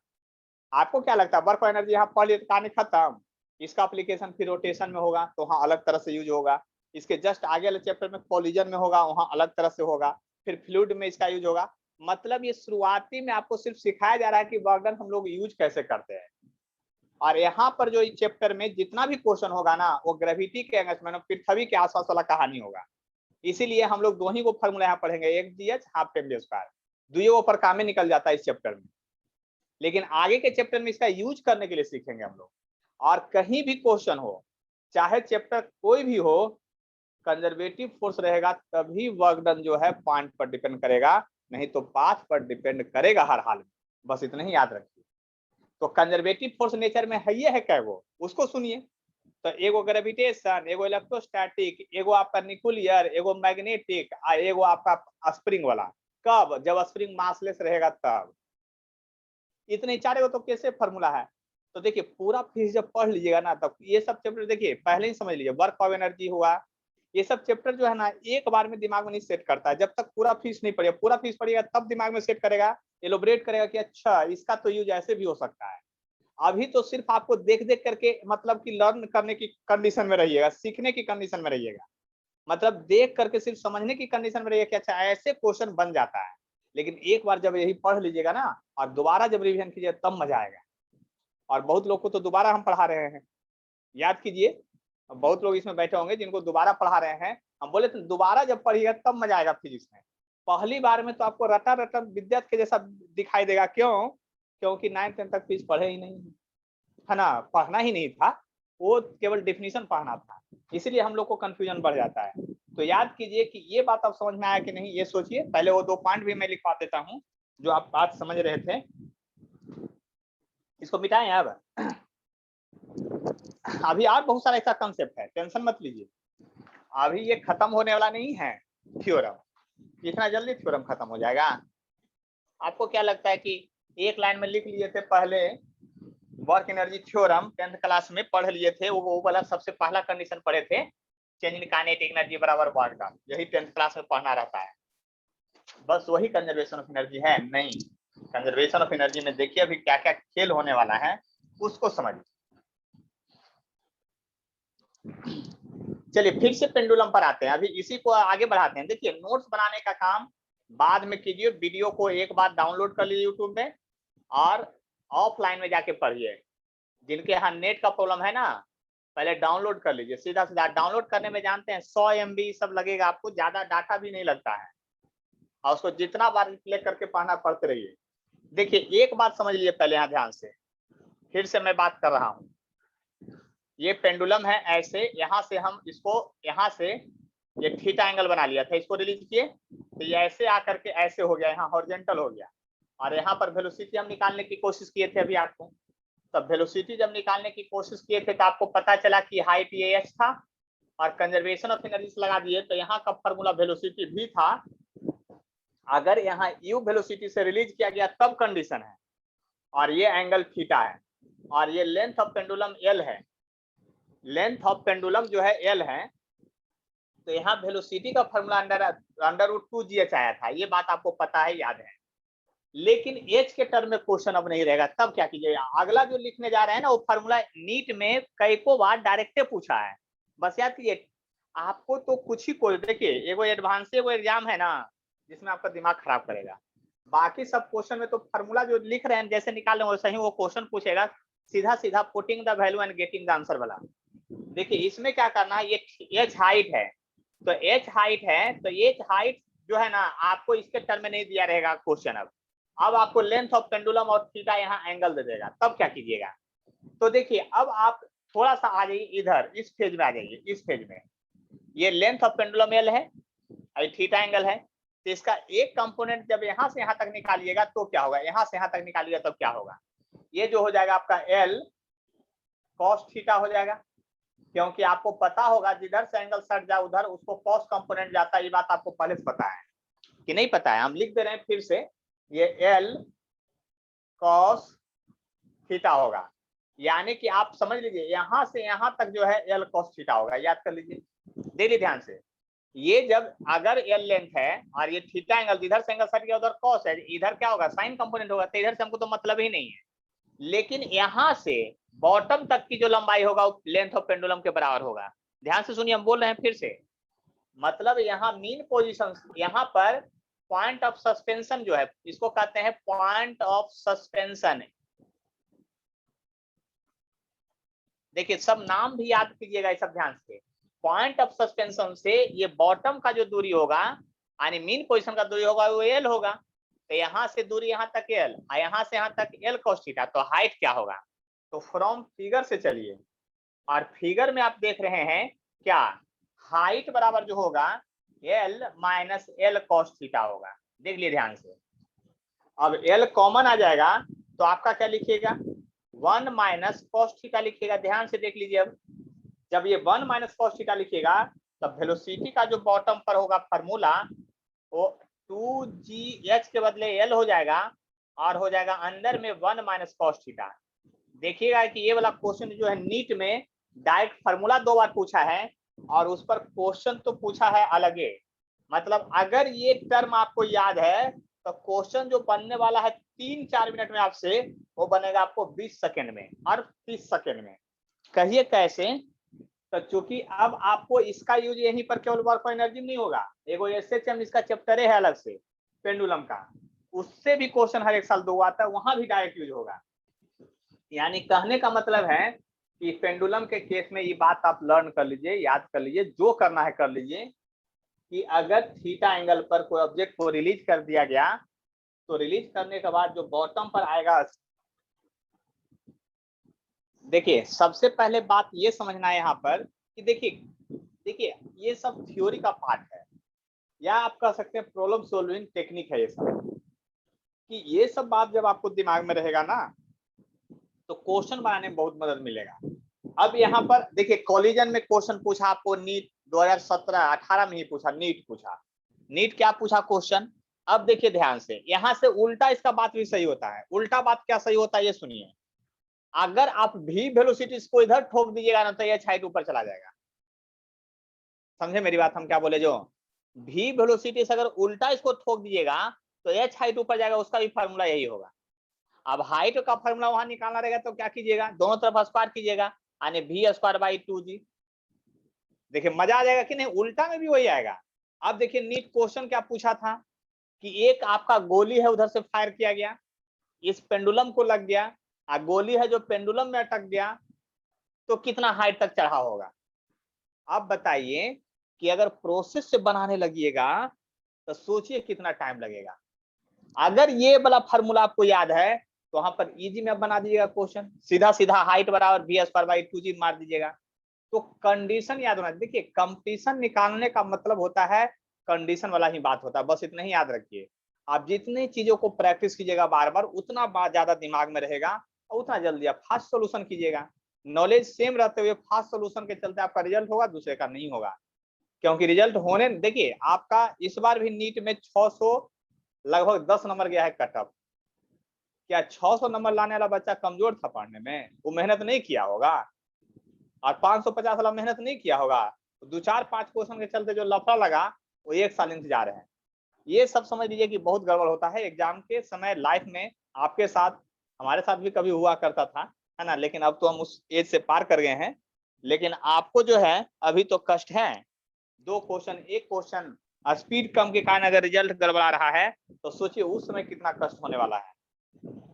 आपको क्या लगता है वर्क पावर एनर्जी यहाँ पढ़ लिए कहानी खत्म, इसका एप्लीकेशन फिर रोटेशन में होगा तो वहाँ अलग तरह से यूज होगा, इसके जस्ट आगे वाले चैप्टर में कोलिजन में होगा, वहाँ अलग तरह से होगा, फिर फ्लूइड में इसका यूज होगा। मतलब ये शुरुआती में आपको सिर्फ सिखाया जा रहा है कि वर्क डन हम लोग यूज कैसे करते हैं, और यहाँ पर जो इस चैप्टर में जितना भी क्वेश्चन होगा ना, वो ग्रेविटी के अगेंस्ट में, पृथ्वी के आसपास वाला कहानी होगा। इसीलिए हम लोग दो ही को फॉर्मूला यहाँ पढ़ेंगे, एक जीएच हाफ टेम डी स्क्वायर, दुइयों पर काम में निकल जाता है इस चैप्टर में, लेकिन आगे के चैप्टर में इसका यूज करने के लिए सीखेंगे हम लोग। और कहीं भी क्वेश्चन हो, चाहे चैप्टर कोई भी हो, कंजर्वेटिव फोर्स रहेगा तभी वर्क डन जो है पॉइंट पर डिपेंड करेगा, नहीं तो पाथ पर डिपेंड करेगा हर हाल में, बस इतना ही याद रखिए। तो कंजर्वेटिव फोर्स नेचर में है ये है क्या, वो उसको सुनिए। तो एगो ग्रेविटेशन, एगो इलेक्ट्रोस्टैटिक, एगो आपका न्यूक्लियर, एगो मैग्नेटिक, और एगो आपका स्प्रिंग वाला। कब? जब स्प्रिंग मासलेस रहेगा तब। इतने चारे तो कैसे फॉर्मूला है। तो देखिए पूरा फिजिक्स जब पढ़ लीजिएगा ना, तब ये सब चैप्टर देखिए पहले ही समझ लीजिए। वर्क ऑफ एनर्जी हुआ, ये सब चैप्टर जो है ना एक बार में दिमाग में नहीं सेट करता है। जब तक पूरा फिजिक्स नहीं पढ़ेगा, पूरा फिजिक्स पढ़ेगा तब दिमाग में सेट करेगा, एलोबरेट करेगा कि अच्छा इसका तो यूज ऐसे भी हो सकता है। अभी तो सिर्फ आपको देख देख करके मतलब कि लर्न करने की कंडीशन में रहिएगा, सीखने की कंडीशन में रहिएगा, मतलब देख करके सिर्फ समझने की कंडीशन में रहिएगा कि अच्छा ऐसे क्वेश्चन बन जाता है। लेकिन एक बार जब यही पढ़ लीजिएगा ना और दोबारा जब रिवीजन कीजिए तब मजा आएगा। और बहुत लोग को तो दोबारा हम पढ़ा रहे हैं, याद कीजिए, बहुत लोग इसमें बैठे होंगे जिनको दोबारा पढ़ा रहे हैं। हम बोले तो दोबारा जब पढ़िएगा तब मजा आएगा फिजिक्स में। पहली बार में तो आपको रटा रटा विद्यार्थी के जैसा दिखाई देगा। क्यों? क्योंकि 9th 10th तक फिजिक्स पढ़े ही नहीं है ना, पढ़ना ही नहीं था, वो केवल डेफिनेशन पढ़ना था, इसलिए हम लोग को कंफ्यूजन बढ़ जाता है। तो याद कीजिए कि ये बात आप समझ में आया कि नहीं, ये सोचिए। पहले वो 2 पॉइंट भी मैं लिखवा देता हूँ जो आप बात समझ रहे थे, इसको मिटाएं। अब अभी और बहुत सारा ऐसा कंसेप्ट है, टेंशन मत लीजिए, अभी ये खत्म होने वाला नहीं है थ्योरम, इतना जल्दी थ्योरम खत्म हो जाएगा। आपको क्या लगता है कि एक लाइन में लिख लिए थे पहले work energy theorem 10th class में पढ़ लिए थे, वो वाला सबसे पहला कंडीशन पढ़े थे, चेंज इन काइनेटिक एनर्जी बराबर वर्क डन, यही 10th क्लास में पढ़ना रहता है। बस वही कंजर्वेशन ऑफ एनर्जी है? नहीं, कंजर्वेशन ऑफ एनर्जी में देखिए अभी क्या क्या खेल होने वाला है, उसको समझिए। चलिए फिर से पेंडुलम पर आते हैं, अभी इसी को आगे बढ़ाते हैं। देखिए नोट्स बनाने का काम बाद में कीजिए, वीडियो को एक बार डाउनलोड कर लीजिए यूट्यूब में और ऑफलाइन में जाके पढ़िए। जिनके यहाँ नेट का प्रॉब्लम है ना, पहले डाउनलोड कर लीजिए, सीधा सीधा डाउनलोड करने में जानते हैं 100 MB सब लगेगा आपको, ज्यादा डाटा भी नहीं लगता है, और उसको जितना बार प्ले करके पढ़ना पढ़ते रहिए। देखिए एक बात समझ लीजिए पहले, यहाँ ध्यान से फिर से मैं बात कर रहा हूँ। ये पेंडुलम है ऐसे, यहाँ से हम इसको, यहाँ से ये थीटा एंगल बना लिया था, इसको रिलीज किए तो ये ऐसे आकर के ऐसे हो गया, यहाँ हॉरिजॉन्टल हो गया, और यहाँ पर वेलोसिटी हम निकालने की कोशिश किए थे अभी आपको। तब वेलोसिटी जब निकालने की कोशिश किए थे तो आपको पता चला कि हाइट ये h था, और कंजर्वेशन ऑफ एनर्जी लगा दिए तो यहाँ का फॉर्मूला वेलोसिटी v था। अगर यहाँ u वेलोसिटी से रिलीज किया गया तब कंडीशन है, और ये एंगल थीटा है, और ये लेंथ ऑफ पेंडुलम l है, लेंथ ऑफ पेंडुलम जो है l है, तो यहाँ वेलोसिटी का फॉर्मूला अंडर√2gh आया था, ये बात आपको पता है, याद है। लेकिन h के टर्म में क्वेश्चन अब नहीं रहेगा, तब क्या कीजिएगा, अगला जो लिखने जा रहे हैं ना वो फॉर्मूला नीट में कईको बार डायरेक्ट पूछा है, बस याद कीजिए। आपको तो कुछ ही कोई, देखिए एगो एडवांस एगो एग्जाम है ना जिसमें आपका दिमाग खराब करेगा, बाकी सब क्वेश्चन में तो फॉर्मूला जो लिख रहे हैं जैसे निकाल रहे वैसे ही वो क्वेश्चन पूछेगा, सीधा सीधा putting the value and getting the answer वाला। देखिए इसमें क्या करना है, ये h हाइट है, तो h हाइट है, तो h हाइट जो है ना आपको इसके टर्म में नहीं दिया रहेगा क्वेश्चन। अब आपको लेंथ ऑफ पेंडुलम और थीटा यहाँ एंगल दे देगा, तब क्या कीजिएगा। तो देखिए अब आप थोड़ा सा आ जाइए इधर, इस फेज में आ जाइए, इस फेज में ये लेंथ ऑफ पेंडुलम l है और थीटा एंगल है, तो इसका एक कंपोनेंट जब यहाँ से यहाँ तक निकालिएगा तो क्या होगा, यहाँ से यहाँ तक निकालिएगा तब क्या होगा, ये जो हो जाएगा आपका l cos थीटा हो जाएगा, क्योंकि आपको पता होगा जिधर से एंगल सट जाए उधर उसको कॉस कंपोनेंट जाता है, ये बात आपको पहले से पता है कि नहीं पता है, हम लिख दे रहे हैं फिर से, ये l cos थीटा होगा, यानी कि आप समझ लीजिए यहाँ से यहाँ तक जो है l cos थीटा होगा, याद कर लीजिए, देखिए ध्यान से। ये जब अगर l लेंथ है और ये थीटा एंगल, इधर से एंगल सट गया उधर cos है, इधर क्या होगा साइन कंपोनेंट होगा, तो इधर से हमको तो मतलब ही नहीं है, लेकिन यहाँ से बॉटम तक की जो लंबाई होगा वो लेंथ ऑफ पेंडुलम के बराबर होगा। ध्यान से सुनिए, हम बोल रहे हैं फिर से, मतलब यहाँ मीन पोजीशन, यहाँ पर पॉइंट ऑफ सस्पेंशन जो है इसको कहते हैं पॉइंट ऑफ सस्पेंशन। देखिए सब नाम भी याद कीजिएगा सब ध्यान से, पॉइंट ऑफ सस्पेंशन से ये बॉटम का जो दूरी होगा यानी मीन पोजीशन का दूरी होगा वो l होगा, तो यहाँ से दूरी यहाँ तक l और यहाँ से यहाँ तक l cos थीटा, तो हाइट क्या होगा, तो फ्रॉम फिगर से चलिए, और फिगर में आप देख रहे हैं क्या, हाइट बराबर जो होगा l minus l cos theta होगा, देख लिए ध्यान से। अब l कॉमन आ जाएगा तो आपका क्या लिखिएगा, 1 माइनस कॉस थीटा लिखिएगा। ध्यान से देख लीजिए, अब जब ये 1 माइनस कॉस थीटा लिखिएगा तब वेलोसिटी का जो बॉटम पर होगा फार्मूला वो 2gh के बदले l हो जाएगा और हो जाएगा अंदर में 1 माइनस कॉस थीटा। देखिएगा कि ये वाला क्वेश्चन जो है नीट में डायरेक्ट फार्मूला 2 बार पूछा है और उस पर क्वेश्चन तो पूछा है अलगे। मतलब अगर ये टर्म आपको याद है तो क्वेश्चन जो बनने वाला है 3-4 मिनट में आपसे, वो बनेगा आपको 20 सेकंड में और 30 सेकंड में। कहिए कैसे? तो चूंकि अब आपको इसका यूज यहीं पर केवल वर्क ऑफ एनर्जी नहीं होगा, एगो एसएचएम इसका चैप्टर है अलग से पेंडुलम का, उससे भी क्वेश्चन हर एक साल 2 आता है, वहां भी डायरेक्ट यूज होगा। यानी कहने का मतलब है कि पेंडुलम के केस में ये बात आप लर्न कर लीजिए, याद कर लीजिए, जो करना है कर लीजिए कि अगर थीटा एंगल पर कोई ऑब्जेक्ट को रिलीज कर दिया गया तो रिलीज करने के बाद जो बॉटम पर आएगा, देखिए सबसे पहले बात ये समझना है यहाँ पर कि देखिए ये सब थ्योरी का पार्ट है या आप कह सकते हैं प्रॉब्लम सॉल्विंग टेक्निक है ये सब, कि ये सब बात जब आपको दिमाग में रहेगा ना तो क्वेश्चन बनाने में बहुत मदद मिलेगा। अब यहाँ पर देखिए कॉलिजन में क्वेश्चन पूछा आपको नीट 2017-18 में ही पूछा, नीट पूछा। नीट क्या पूछा क्वेश्चन? अब देखिए ध्यान से, यहाँ से उल्टा इसका बात भी सही होता है। उल्टा बात क्या सही होता है ये सुनिए। अगर आप भी वेलोसिटी को इधर ठोक दीजिएगा ना तो ये हाइट ऊपर चला जाएगा। समझे मेरी बात? हम क्या बोले, जो भी वेलोसिटी से अगर उल्टा इसको ठोक दीजिएगा तो एच हाइट ऊपर जाएगा, उसका भी फार्मूला यही होगा। अब हाइट का फार्मूला वहां निकालना रहेगा तो क्या कीजिएगा, दोनों तरफ स्क्वायर कीजिएगा, यानी v²/2g। देखिए मजा आ जाएगा कि नहीं? उल्टा में भी वही आएगा। अब देखिए नीट क्वेश्चन क्या पूछा था कि एक आपका गोली है उधर से फायर किया गया, इस पेंडुलम को लग गया, गोली है जो पेंडुलम में अटक गया, तो कितना हाइट तक चढ़ा होगा? अब बताइए कि अगर प्रोसेस से बनाने लगिएगा तो सोचिए कितना टाइम लगेगा। अगर ये वाला फार्मूला आपको याद है तो वहां पर इजी में बना दीजिएगा क्वेश्चन, सीधा सीधा हाइट बराबर v²/2g मार दीजिएगा। तो कंडीशन याद होना। देखिए कंपटीशन निकालने का मतलब होता है कंडीशन वाला ही बात होता है, बस इतना ही याद रखिए। आप जितनी चीजों को प्रैक्टिस कीजिएगा बार बार उतना बात ज्यादा दिमाग में रहेगा और उतना जल्दी आप फास्ट सोल्यूशन कीजिएगा। नॉलेज सेम रहते हुए फास्ट सोल्यूशन के चलते आपका रिजल्ट होगा, दूसरे का नहीं होगा। क्योंकि रिजल्ट होने, देखिए आपका इस बार भी नीट में 600 लगभग 10 नंबर गया है कट ऑफ। क्या 600 नंबर लाने वाला बच्चा कमजोर था पढ़ने में? वो मेहनत नहीं किया होगा, और 550 वाला मेहनत नहीं किया होगा। तो 2-4-5 क्वेश्चन के चलते जो लफड़ा लगा वो 1 साल इंतजार है। ये सब समझ लीजिए कि बहुत गड़बड़ होता है एग्जाम के समय। लाइफ में आपके साथ, हमारे साथ भी कभी हुआ करता था, है ना, लेकिन अब तो हम उस एज से पार कर गए हैं। लेकिन आपको जो है अभी तो कष्ट है। 2 क्वेश्चन, एक क्वेश्चन स्पीड कम के कारण अगर रिजल्ट गड़बड़ा रहा है तो सोचिए उस समय कितना कष्ट होने वाला है।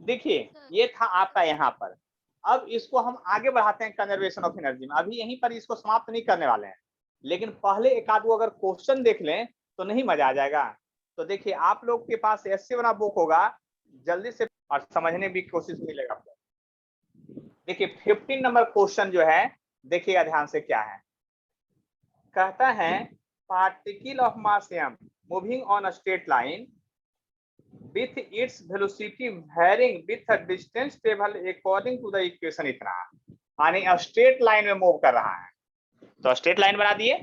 देखिए ये था आपका यहाँ पर। अब इसको हम आगे बढ़ाते हैं कंजर्वेशन ऑफ एनर्जी में। अभी यहीं पर इसको समाप्त नहीं करने वाले हैं, लेकिन पहले एक आध अगर क्वेश्चन देख लें तो नहीं मजा आ जाएगा। तो देखिए आप लोग के पास एसए वाला बुक होगा, जल्दी से और समझने की कोशिश मिलेगा आपको। देखिए 15 नंबर क्वेश्चन जो है देखिएगा ध्यान से क्या है। कहता है particle of mass m moving on a straight line with its velocity varying with a distance table according to the equation। इतना यानी स्ट्रेट लाइन में मूव कर रहा है। तो स्ट्रेट लाइन बना दिए,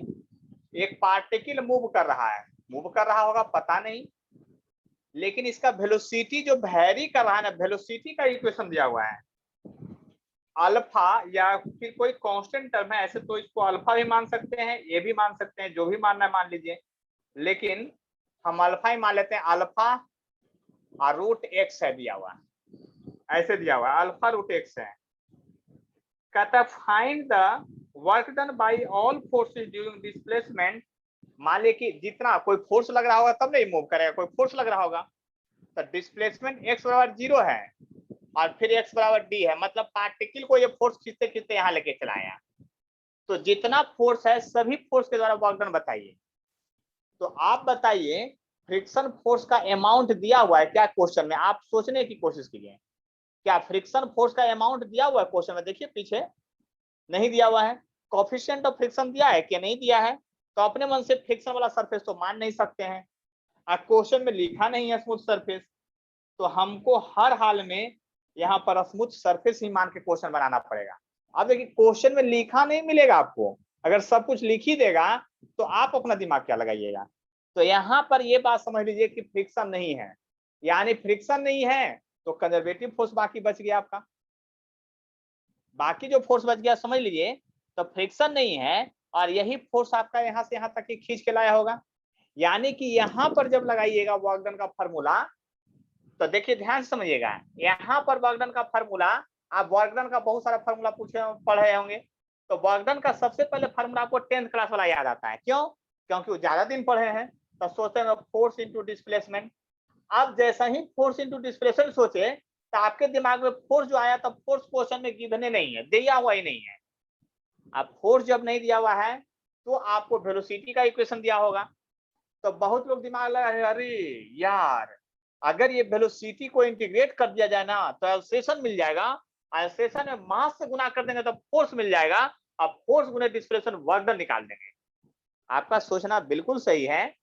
एक पार्टिकल मूव कर रहा है, मूव कर रहा होगा पता नहीं, लेकिन इसका वेलोसिटी जो वैरी कर रहा है ना, वेलोसिटी का इक्वेशन दिया हुआ है अल्फा, या फिर कोई कांस्टेंट टर्म है। ऐसे तो इसको अल्फा भी मान सकते हैं, ये भी मान सकते हैं, जो भी मानना है मान लीजिए, लेकिन हम अल्फा ही मान लेते हैं। अल्फा और √x है दिया हुआ, ऐसे दिया हुआ अल्फा √x है। कहता find the work done by all forces during displacement. मान लीजिए कि जितना कोई फोर्स लग रहा होगा तब नहीं मूव करेगा, कोई फोर्स लग रहा होगा तो डिस्प्लेसमेंट x = 0 है और फिर x = d है, मतलब पार्टिकल को ये फोर्स खींचते खींचते यहाँ लेके चलाया। तो जितना फोर्स है सभी फोर्स के द्वारा वर्क डन बताइए। तो आप बताइए फ्रिक्शन फोर्स का अमाउंट दिया हुआ है क्या क्वेश्चन में? आप सोचने की कोशिश कीजिए, क्या फ्रिक्शन फोर्स का अमाउंट दिया हुआ है क्वेश्चन में? देखिए पीछे नहीं दिया हुआ है। कोएफिशिएंट ऑफ फ्रिक्शन दिया है कि नहीं दिया है? तो अपने मन से फ्रिक्शन वाला सरफेस तो मान नहीं सकते हैं, क्वेश्चन में लिखा नहीं है स्मूथ सरफेस। तो हमको हर हाल में यहाँ पर स्मूथ सरफेस ही मान के क्वेश्चन बनाना पड़ेगा। अब देखिए क्वेश्चन में लिखा नहीं मिलेगा आपको, अगर सब कुछ लिख ही देगा तो आप अपना दिमाग क्या लगाइएगा। तो यहाँ पर ये बात समझ लीजिए कि फ्रिक्शन नहीं है, यानी फ्रिक्शन नहीं है तो कंजर्वेटिव फोर्स बाकी बच गया आपका, बाकी जो फोर्स बच गया समझ लीजिए तो फ्रिक्शन नहीं है, और यही फोर्स आपका यहाँ से यहाँ तक ही खींच के लाया होगा। यानी कि यहाँ पर जब लगाइएगा वर्क डन का फॉर्मूला, तो देखिए ध्यान से समझिएगा, यहाँ पर वर्क डन का फॉर्मूला, आप वर्क डन का बहुत सारा फॉर्मूला पढ़े होंगे, तो वर्क डन का सबसे पहले फॉर्मूला आपको 10th क्लास वाला याद आता है। क्यों? क्योंकि वो ज्यादा दिन पढ़े हैं, तो सोचते हैं फोर्स इंटू डिस्प्लेसमेंट। अब जैसा ही फोर्स इंटू डिस्प्लेसमेंट सोचे तो आपके दिमाग में फोर्स जो आया, तब फोर्स क्वेश्चन में गिवन नहीं है, दिया हुआ ही नहीं है। अब फोर्स जब नहीं दिया हुआ है तो आपको वेलोसिटी का इक्वेशन दिया होगा, तो बहुत लोग दिमाग लगा रहे, अरे यार अगर ये वेलोसिटी को इंटीग्रेट कर दिया जाए ना तो एक्सेलरेशन मिल जाएगा, एक्सेलरेशन में मास से गुना कर देंगे तो फोर्स मिल जाएगा, अब फोर्स गुने डिस्प्लेसमेंट वर्क डन निकाल देंगे। आपका सोचना बिल्कुल सही है,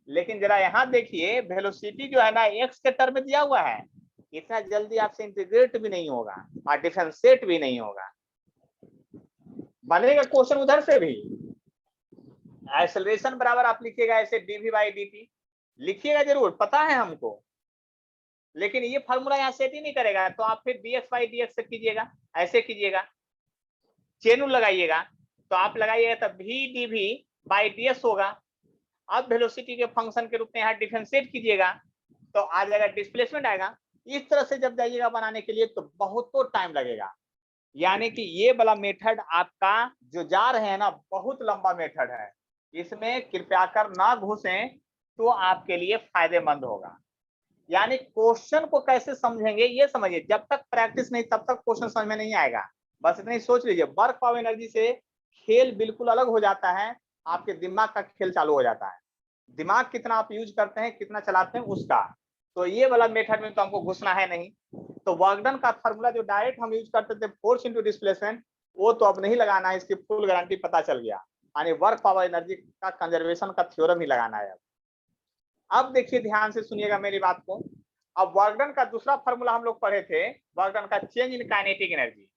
लेकिन जरा यहाँ देखिए वेलोसिटी जो है ना एक्स के टर्म में दिया हुआ है, इतना जल्दी आपसे इंटीग्रेट भी नहीं होगा और डिफरेंशिएट भी नहीं होगा। बनेगा क्वेश्चन उधर से भी, एक्सेलरेशन बराबर आप लिखिएगा ऐसे dv बाई dt, लिखिएगा जरूर, पता है हमको, लेकिन ये फार्मूला यहाँ सेट ही नहीं करेगा, तो आप फिर dx बाई dx से कीजिएगा, ऐसे कीजिएगा, चेन रूल लगाइएगा, तो आप लगाइएगा तब v dv बाई ds होगा। अब वेलोसिटी के फंक्शन के रूप में यहाँ डिफरेंशिएट कीजिएगा तो आ जाएगा डिस्प्लेसमेंट आएगा। इस तरह से जब जाइएगा बनाने के लिए तो बहुत तो टाइम लगेगा, यानी कि ये वाला मेथड आपका जो जा रहे हैं ना बहुत लंबा मेथड है, इसमें कृपया कर ना घुसें तो आपके लिए फायदेमंद होगा। यानी क्वेश्चन को कैसे समझेंगे ये समझिए, जब तक प्रैक्टिस नहीं तब तक क्वेश्चन समझ में नहीं आएगा। बस इतना ही सोच लीजिए, वर्क पावर एनर्जी से खेल बिल्कुल अलग हो जाता है, आपके दिमाग का खेल चालू हो जाता है। दिमाग कितना आप यूज करते हैं, कितना चलाते हैं उसका, तो ये वाला मेथड में तो हमको घुसना है नहीं। तो वर्क डन का फॉर्मूला जो डायरेक्ट हम यूज करते थे फोर्स इंटू डिस्प्लेसमेंट, वो तो अब नहीं लगाना है, इसकी फुल गारंटी पता चल गया, यानी वर्क पावर एनर्जी का कंजर्वेशन का थ्योरम ही लगाना है। अब देखिए ध्यान से सुनिएगा मेरी बात को। अब वर्क डन का दूसरा फॉर्मूला हम लोग पढ़े थे, वर्क डन का चेंज इन काइनेटिक एनर्जी।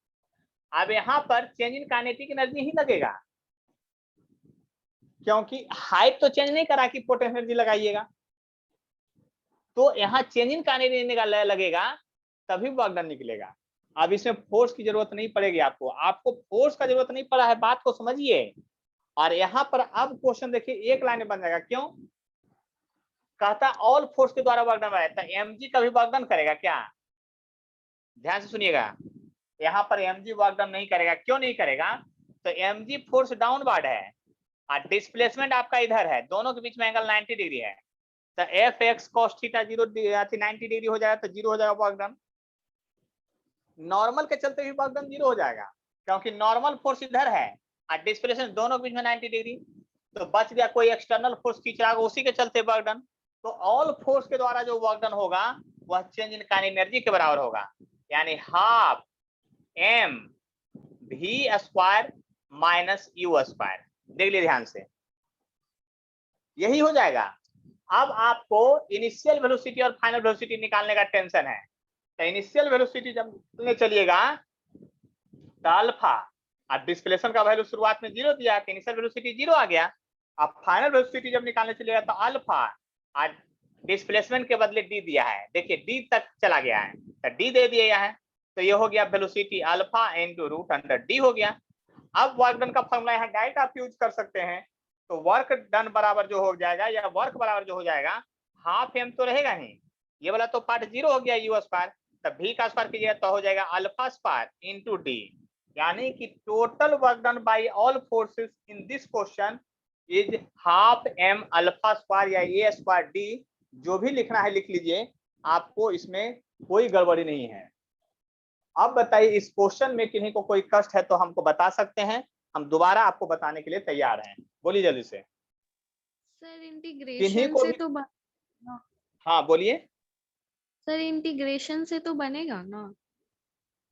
अब यहाँ पर चेंज इन काइनेटिक एनर्जी ही लगेगा, क्योंकि हाइट तो चेंज नहीं करा कि पोटेंशियल एनर्जी लगाइएगा, तो यहाँ चेंज इन काइनेटिक एनर्जी लगेगा तभी वर्क डन निकलेगा। अब इसमें फोर्स की जरूरत नहीं पड़ेगी आपको, आपको फोर्स का जरूरत नहीं पड़ा है, बात को समझिए। और यहाँ पर अब क्वेश्चन देखिए एक लाइन में बन जाएगा, क्यों कहता ऑल फोर्स के द्वारा वर्क डन बनाया, mg का भी वर्क डन करेगा क्या? ध्यान से सुनिएगा, यहाँ पर mg वर्क डन नहीं करेगा। क्यों नहीं करेगा? तो mg फोर्स डाउनवर्ड है और डिस्प्लेसमेंट आपका इधर है, दोनों के बीच में एंगल 90 डिग्री है, तो fx cos थीटा 90 डिग्री हो जाएगा, तो 0 हो जाएगा वर्क डन। नॉर्मल के चलते भी वर्क डन 0 हो जाएगा, क्योंकि नॉर्मल फोर्स इधर है और डिस्प्लेसमेंट दोनों के बीच में 90 डिग्री, तो बच गया कोई एक्सटर्नल फोर्स खींच रहा होगा, उसी के चलते वर्क डन। तो ऑल फोर्स के द्वारा जो वर्क डन होगा वह चेंज इन काइनेटिक एनर्जी के बराबर होगा, यानी half m v square minus u square. देख लीजिए ध्यान से, यही हो जाएगा। अब आपको इनिशियल वेलोसिटी और फाइनल वेलोसिटी निकालने का टेंशन है, तो इनिशियल वेलोसिटी जब निकालने चलिएगा तो अल्फा और डिस्प्लेसमेंट का वैल्यू शुरुआत में 0 दिया, तो इनिशियल वेलोसिटी 0 आ गया। अब फाइनल वेलोसिटी जब निकालने चलिएगा तो अल्फा और डिस्प्लेसमेंट के बदले डी दिया है, देखिए डी तक चला गया है तो डी दे दिया है, तो ये हो गया velocity alpha into root under d हो गया। अब वर्क डन का फॉर्मूला यहाँ डायरेक्ट आप यूज कर सकते हैं, तो वर्क डन बराबर जो हो जाएगा या वर्क बराबर जो हो जाएगा हाफ एम तो रहेगा ही, ये वाला तो पार्ट 0 हो गया u स्क्वायर, तब v का स्क्वायर कीजिएगा तो हो जाएगा अल्फा स्क्वायर इनटू डी, यानी कि total work done by all forces in this question is half m alpha square या a स्क्वायर डी। जो भी लिखना है लिख लीजिए, आपको इसमें कोई गड़बड़ी नहीं है। अब बताइए इस क्वेश्चन में किन्हीं को कोई कष्ट है तो हमको बता सकते हैं, हम दोबारा आपको बताने के लिए तैयार हैं, बोलिए जल्दी से। सर इंटीग्रेशन से तो हाँ बोलिए। सर इंटीग्रेशन से तो बनेगा ना?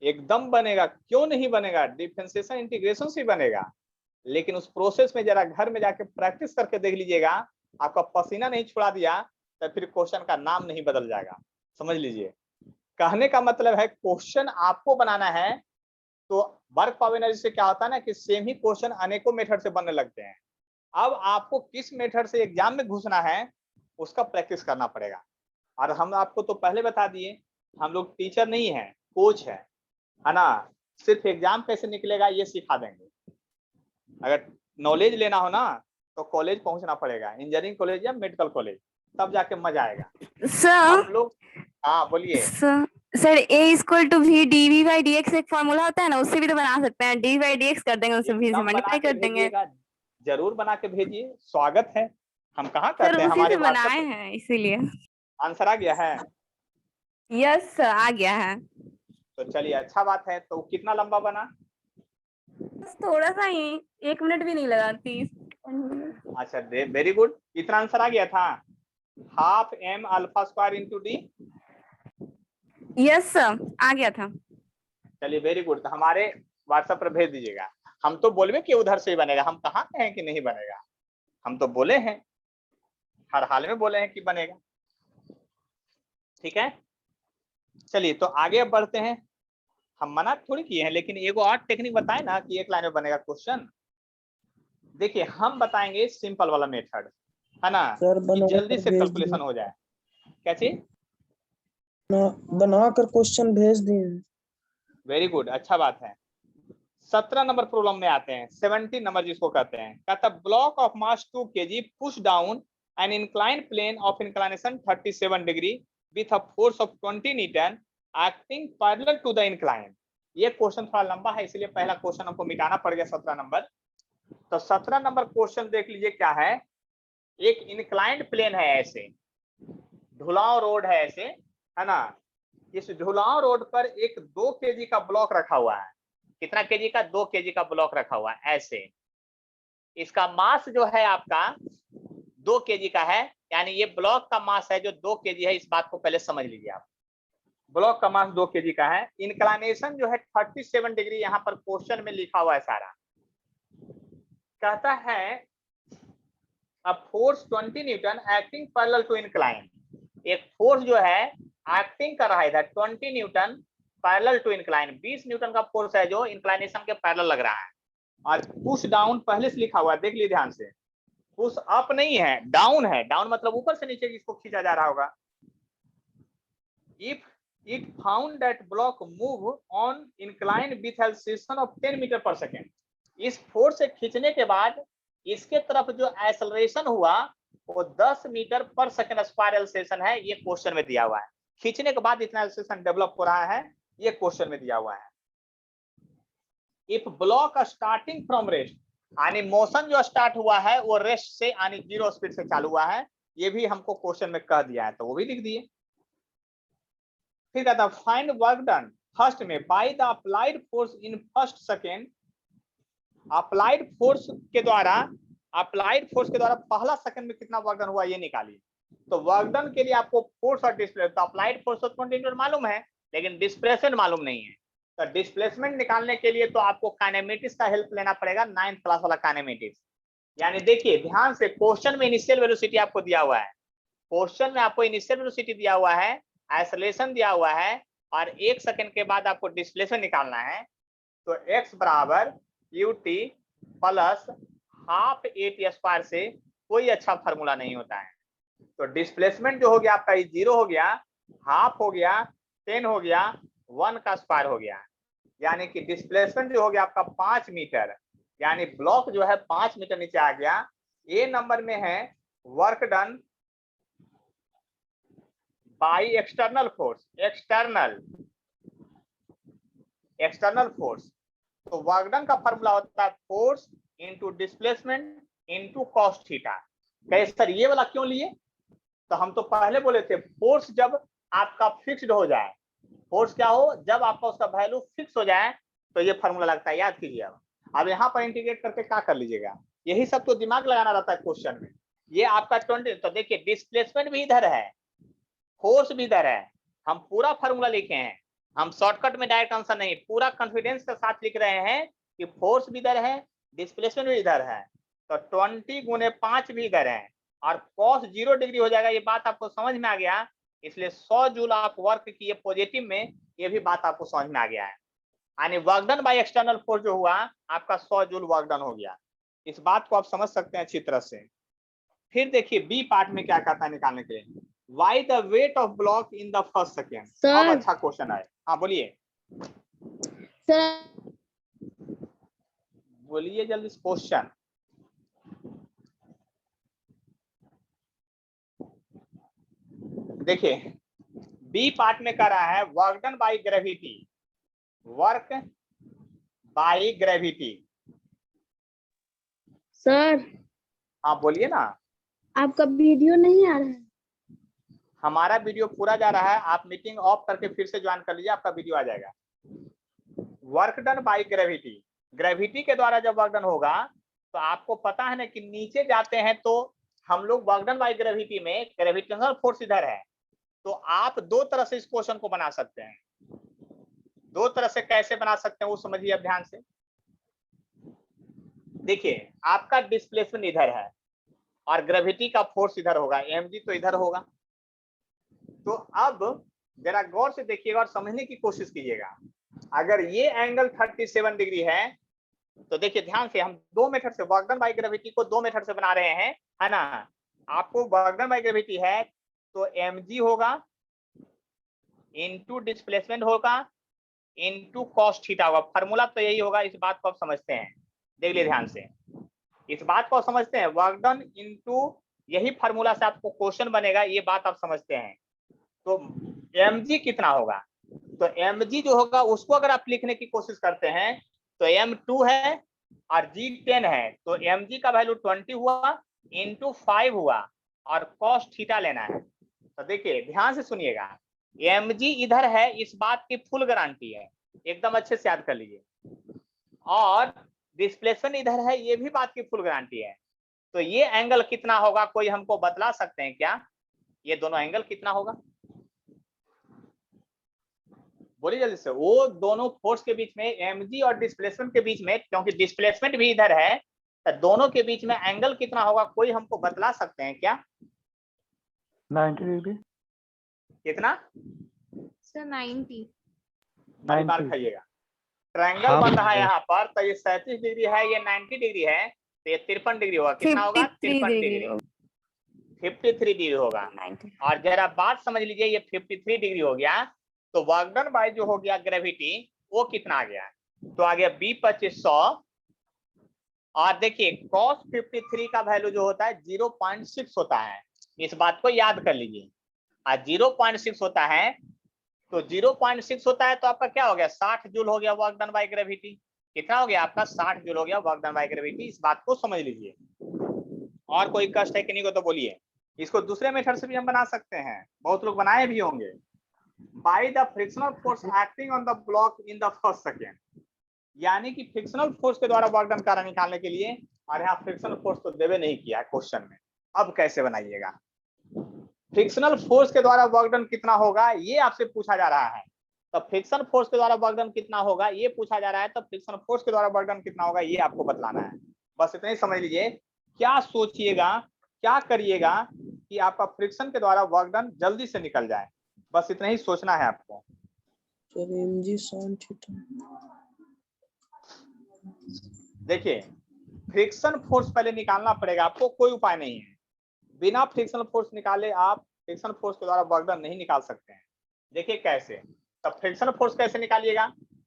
एकदम बनेगा, क्यों नहीं बनेगा, डिफरेंशिएशन इंटीग्रेशन से बनेगा, लेकिन उस प्रोसेस में जरा घर में जाके प्रैक्टिस करके देख लीजिएगा, आपका पसीना नहीं छुड़ा दिया तो फिर क्वेश्चन का नाम नहीं बदल जाएगा, समझ लीजिए। कहने का मतलब है क्वेश्चन आपको बनाना है, तो वर्क ऑफ एनर्जी से क्या होता है ना कि सेम ही क्वेश्चन अनेकों मेथड से बनने लगते हैं। अब आपको किस मेथड से एग्जाम में घुसना है उसका प्रैक्टिस करना पड़ेगा। और हम आपको तो पहले बता दिए, हम लोग टीचर नहीं है, कोच है ना। सिर्फ एग्जाम कैसे निकलेगा ये सिखा देंगे। अगर नॉलेज लेना हो ना तो कॉलेज पहुंचना पड़ेगा, इंजीनियरिंग कॉलेज या मेडिकल कॉलेज, तब जाके मजा आएगा। सर हम लोग, हाँ बोलिए। Sir a equal to v dv by dx एक फॉर्मूला होता है ना, उससे भी तो बना सकते हैं। d बाई dx कर देंगे, उससे v से एकदम बना मल्टीप्लाई के कर देंगे। भेजिएगा, जरूर बना के भेजिए, स्वागत है। हम कहाँ सर करते हैं, उसी हमारे से बनाए व्हाट्सएप हैं इसीलिए। आंसर आ गया है। यस सर आ गया है। तो चलिए अच्छा बात है। तो कितना लंबा बना? बस थोड़ा सा ही, 1 मिनट भी नहीं लगा, 30। अच्छा वेरी गुड। कितना आंसर आ गया था? Half m alpha square into D. Yes sir आ गया था। चलिए वेरी गुड। तो हमारे व्हाट्सएप पर भेज दीजिएगा। हम तो बोलबे कि उधर से ही बनेगा, हम कहाँ कहें कि नहीं बनेगा। हम तो बोले हैं, हर हाल में बोले हैं कि बनेगा। ठीक है, चलिए तो आगे अब बढ़ते हैं। हम मना थोड़ी किए हैं, लेकिन एगो और टेक्निक बताए ना कि एक लाइन में बनेगा क्वेश्चन। देखिए हम बताएंगे सिंपल वाला मेथड, है ना, सर कि जल्दी से भेज कैलकुलेशन हो जाए। क्या चीज? बनाकर क्वेश्चन भेज दिए। वेरी गुड, अच्छा बात है। 17 नंबर प्रॉब्लम में आते हैं, 17 नंबर जिसको कहते हैं। कहता block of mass 2 kg push down an incline plane of inclination 37 degree with a force of 20 newton acting parallel to the incline. ये क्वेश्चन थोड़ा लंबा है, इसलिए पहला क्वेश्चन हमको मिटाना पड़ गया 17 नंबर। तो 17 नंबर क्वेश्चन देख लीजिए क्या है। एक इंक्लाइंड प्लेन है, ऐसे ढुलाव रोड है ऐसे, है ना। इस ढुलाव रोड पर एक 2 kg का ब्लॉक रखा हुआ है। कितना केजी का? 2 kg का ब्लॉक रखा हुआ है ऐसे। इसका मास जो है आपका 2 kg का है, यानी ये ब्लॉक का मास है जो 2 kg है। इस बात को पहले समझ लीजिए आप, ब्लॉक का मास 2 kg का है। इंक्लाइनेशन जो है 37 डिग्री यहाँ पर क्वेश्चन में लिखा हुआ है सारा। कहता है a force 20 newton acting parallel to incline. एक फोर्स जो है एक्टिंग कर रहा है इधर 20 newton parallel to incline, 20 newton का फोर्स है जो इंक्लाइनेशन के पैरेलल लग रहा है। और पुश डाउन पहले से लिखा हुआ है, देख लीजिए ध्यान से। पुश अप नहीं है, डाउन है। डाउन मतलब ऊपर से नीचे इसको खींचा जा रहा होगा। If it found that block move on incline with acceleration of 10 metre per second. इस फोर्स से खींचने के बाद इसके तरफ जो एक्सेलरेशन हुआ वो 10 metre per second square acceleration है। ये क्वेश्चन में दिया हुआ है। खींचने के बाद इतना एक्सेलरेशन डेवलप हो रहा है, ये क्वेश्चन में दिया हुआ है। If block starting from rest, यानी मोशन जो स्टार्ट हुआ है वो रेस्ट से यानी 0 स्पीड से चालू हुआ है। ये भी हमको क्वेश्चन में कह दिया है, तो वो भी लिख दिए। फिर कहता है फाइंड वर्क डन फर्स्ट में by the applied force in first second. Applied force के द्वारा पहला सेकंड में कितना वर्क डन हुआ ये निकालिए। तो वर्क डन के लिए आपको फोर्स और डिस्प्लेसमेंट, तो अप्लाइड फोर्स तो 20 न्यूटन मालूम है, लेकिन डिस्प्लेसमेंट मालूम नहीं है। तो डिस्प्लेसमेंट निकालने के लिए तो आपको काइनेमेटिक्स का हेल्प लेना पड़ेगा, 9th क्लास वाला काइनेमेटिक्स। यानी देखिए ध्यान से, क्वेश्चन में इनिशियल वेलोसिटी आपको दिया हुआ है। क्वेश्चन में आपको इनिशियल वेलोसिटी दिया हुआ है, एक्सेलरेशन दिया हुआ है, और 1 सेकंड के बाद आपको डिस्प्लेसमेंट निकालना है। तो x बराबर ut plus half at square से कोई अच्छा फार्मूला नहीं होता है। तो डिस्प्लेसमेंट जो हो गया आपका 0 हो गया, हाफ हो गया, 10 हो गया, 1 का स्क्वायर हो गया। यानी कि डिस्प्लेसमेंट जो हो गया आपका 5 मीटर, यानी ब्लॉक जो है 5 मीटर नीचे आ गया। ए नंबर में है work done by external force, external force. तो वर्क डन का फार्मूला होता है force into displacement into cos theta. कैसे सर ये वाला क्यों लिए? तो हम तो पहले बोले थे फोर्स जब आपका फिक्स्ड हो जाए, फोर्स क्या हो, जब आपका उसका वैल्यू फिक्स हो जाए तो ये फार्मूला लगता है, याद कीजिए। अब यहाँ पर इंटीग्रेट करके क्या कर लीजिएगा, यही सब तो दिमाग लगाना रहता है क्वेश्चन में। ये आपका 20, तो देखिए डिस्प्लेसमेंट भी इधर है, फोर्स भी इधर है। हम पूरा फार्मूला लिखे हैं, हम शॉर्टकट में डायरेक्ट आंसर नहीं, पूरा कॉन्फिडेंस के साथ लिख रहे हैं कि फोर्स भी इधर है, डिस्प्लेसमेंट भी इधर है। तो 20 गुने 5 भी इधर है, और cos 0 डिग्री हो जाएगा। ये बात आपको समझ में आ गया इसलिए 100 जूल आप वर्क किए पॉजिटिव में, ये भी बात आपको समझ में आ गया है। यानी work done by external force जो हुआ आपका 100 जूल वर्क डन हो गया। इस बात को आप समझ सकते हैं अच्छी तरह से। फिर देखिए बी पार्ट में क्या कहता है निकालने के लिए, why the weight of block in the first second. अब अच्छा क्वेश्चन है, हाँ बोलिए बोलिए जल्दी क्वेश्चन। देखिए बी पार्ट में कर रहा है work done by gravity, work by gravity. Sir हाँ बोलिए ना। आपका वीडियो नहीं आ रहा है। हमारा वीडियो पूरा जा रहा है, आप मीटिंग ऑफ करके फिर से ज्वाइन कर लीजिए, आपका वीडियो आ जाएगा। Work done by gravity, gravity के द्वारा जब वर्क डन होगा तो आपको पता है ना कि नीचे जाते हैं तो हम लोग वर्क डन बाय ग्रेविटी में ग्रेविटेशनल फोर्स इधर है, तो आप दो तरह से इस क्वेश्चन को बना सकते हैं। दो तरह से कैसे बना सकते हैं वो समझिए अब ध्यान से। देखिए आपका डिस्प्लेसमेंट इधर है और ग्रेविटी का फोर्स इधर होगा, mg तो इधर होगा। तो अब जरा गौर से देखिएगा और समझने की कोशिश कीजिएगा। अगर ये एंगल 37 डिग्री है तो देखिए ध्यान से, हम 2 मेथड से वर्क डन बाय ग्रेविटी को 2 मेथड से बना रहे हैं, है ना। आपको वर्क डन बाय ग्रेविटी है तो mg होगा इनटू डिस्प्लेसमेंट होगा इनटू कॉस थीटा होगा। फार्मूला तो यही होगा, इस बात को आप समझते हैं। देख लिए ध्यान से, इस बात को समझते हैं, वर्क डन इनटू यही फार्मूला से आपको क्वेश्चन बनेगा, ये बात आप समझते हैं। तो mg कितना होगा, तो mg जो होगा उसको अगर आप लिखने की कोशिश करते हैं तो m2 है और g 10 है, तो mg का वैल्यू 20 हुआ इंटू 5 हुआ और कॉस थीटा लेना है। तो देखिए ध्यान से सुनिएगा, mg इधर है, इस बात की फुल गारंटी है, एकदम अच्छे से याद कर लीजिए। और डिस्प्लेसमेंट इधर है, ये भी बात की फुल गारंटी है। तो ये एंगल कितना होगा, कोई हमको बतला सकते हैं क्या? ये दोनों एंगल कितना होगा, बोलिए जल्दी से। वो दोनों फोर्स के बीच में, mg और डिस्प्लेसमेंट के बीच में, क्योंकि डिस्प्लेसमेंट भी इधर है, तो दोनों के बीच में एंगल कितना होगा, कोई हमको बतला सकते हैं क्या? 90 डिग्री। कितना? सर 90। बार खाइएगा। ट्रायंगल हाँ, बन रहा है बोलिए। यहाँ पर, तो ये 37 डिग्री है, ये 90 डिग्री है, तो ये 53 डिग्री होगा। कितना होगा? 53 डिग्री, 53 डिग्री होगा। और जरा बात समझ लीजिए, ये 53 डिग्री हो गया, तो वर्क डन बाय जो हो गया ग्रेविटी, वो कितना आ गया? तो आ गया b 2500। और देखिए cos 53 का वैल्यू जो होता है 0.6 होता है, इस बात को याद कर लीजिए। और 0.6 होता है, तो 0.6 होता है तो आपका क्या हो गया? 60 जूल हो गया वर्क डन बाय ग्रेविटी। कितना हो गया आपका? 60 जूल हो गया वर्क डन बाय ग्रेविटी। इस बात को समझ लीजिए। और कोई कष्ट है कि नहीं को तो बोलिए। इसको दूसरे मेथड से भी हम बना सकते हैं, बहुत लोग बनाए भी होंगे। By the frictional force acting on the block in the first second, यानी कि फ्रिक्शनल फोर्स के द्वारा वर्क डन कार्य निकालने के लिए, और यहाँ फ्रिक्शनल फोर्स तो देवे नहीं किया है क्वेश्चन में। अब कैसे बनाइएगा? फ्रिक्शनल फोर्स के द्वारा वर्क डन कितना होगा ये आपसे पूछा जा रहा है। तो फ्रिक्शन फोर्स के द्वारा वर्क डन कितना होगा ये पूछा जा रहा है, तो फ्रिक्शन फोर्स के द्वारा वर्क डन कितना होगा ये आपको बतलाना है। बस इतना ही समझ लीजिए। क्या सोचिएगा, क्या करिएगा कि आपका फ्रिक्शन के द्वारा वर्क डन जल्दी से निकल जाए, बस इतना ही सोचना है आपको। देखिए फ्रिक्शन फोर्स पहले निकालना पड़ेगा आपको, कोई उपाय नहीं है। बिना फ्रिक्शनल फोर्स निकाले आप फ्रिक्शन फोर्स के द्वारा वर्क डन नहीं निकाल सकते हैं। देखिए कैसे, तो फ्रिक्शन फोर्स कैसे निकालिएगा?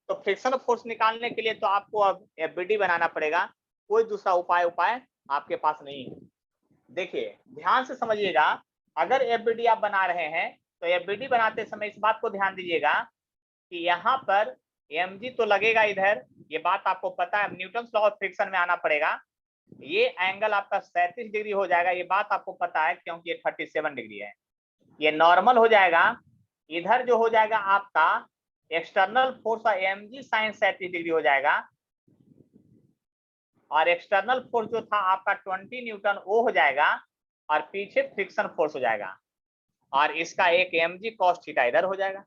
तो फ्रिक्शन फोर्स निकालने के लिए तो आपको अब एफबीडी बनाना पड़ेगा, कोई दूसरा उपाय आपके पास नहीं है। देखिए ध्यान से समझिएगा, अगर एफबीडी आप बना रहे हैं तो एफबीडी बनाते समय इस बात को ध्यान दीजिएगा कि यहाँ पर mg तो लगेगा इधर, ये बात आपको पता है, न्यूटन लॉ ऑफ फ्रिक्शन में आना पड़ेगा। ये एंगल आपका 37 डिग्री हो जाएगा, ये बात आपको पता है क्योंकि ये 37 डिग्री है। ये नॉर्मल हो जाएगा, इधर जो हो जाएगा आपका external force mg sin 37 degree हो जाएगा, और एक्सटर्नल फोर्स जो था आपका 20 न्यूटन वो हो जाएगा, और पीछे फ्रिक्शन फोर्स हो जाएगा, और इसका एक mg cos थीटा इधर हो जाएगा।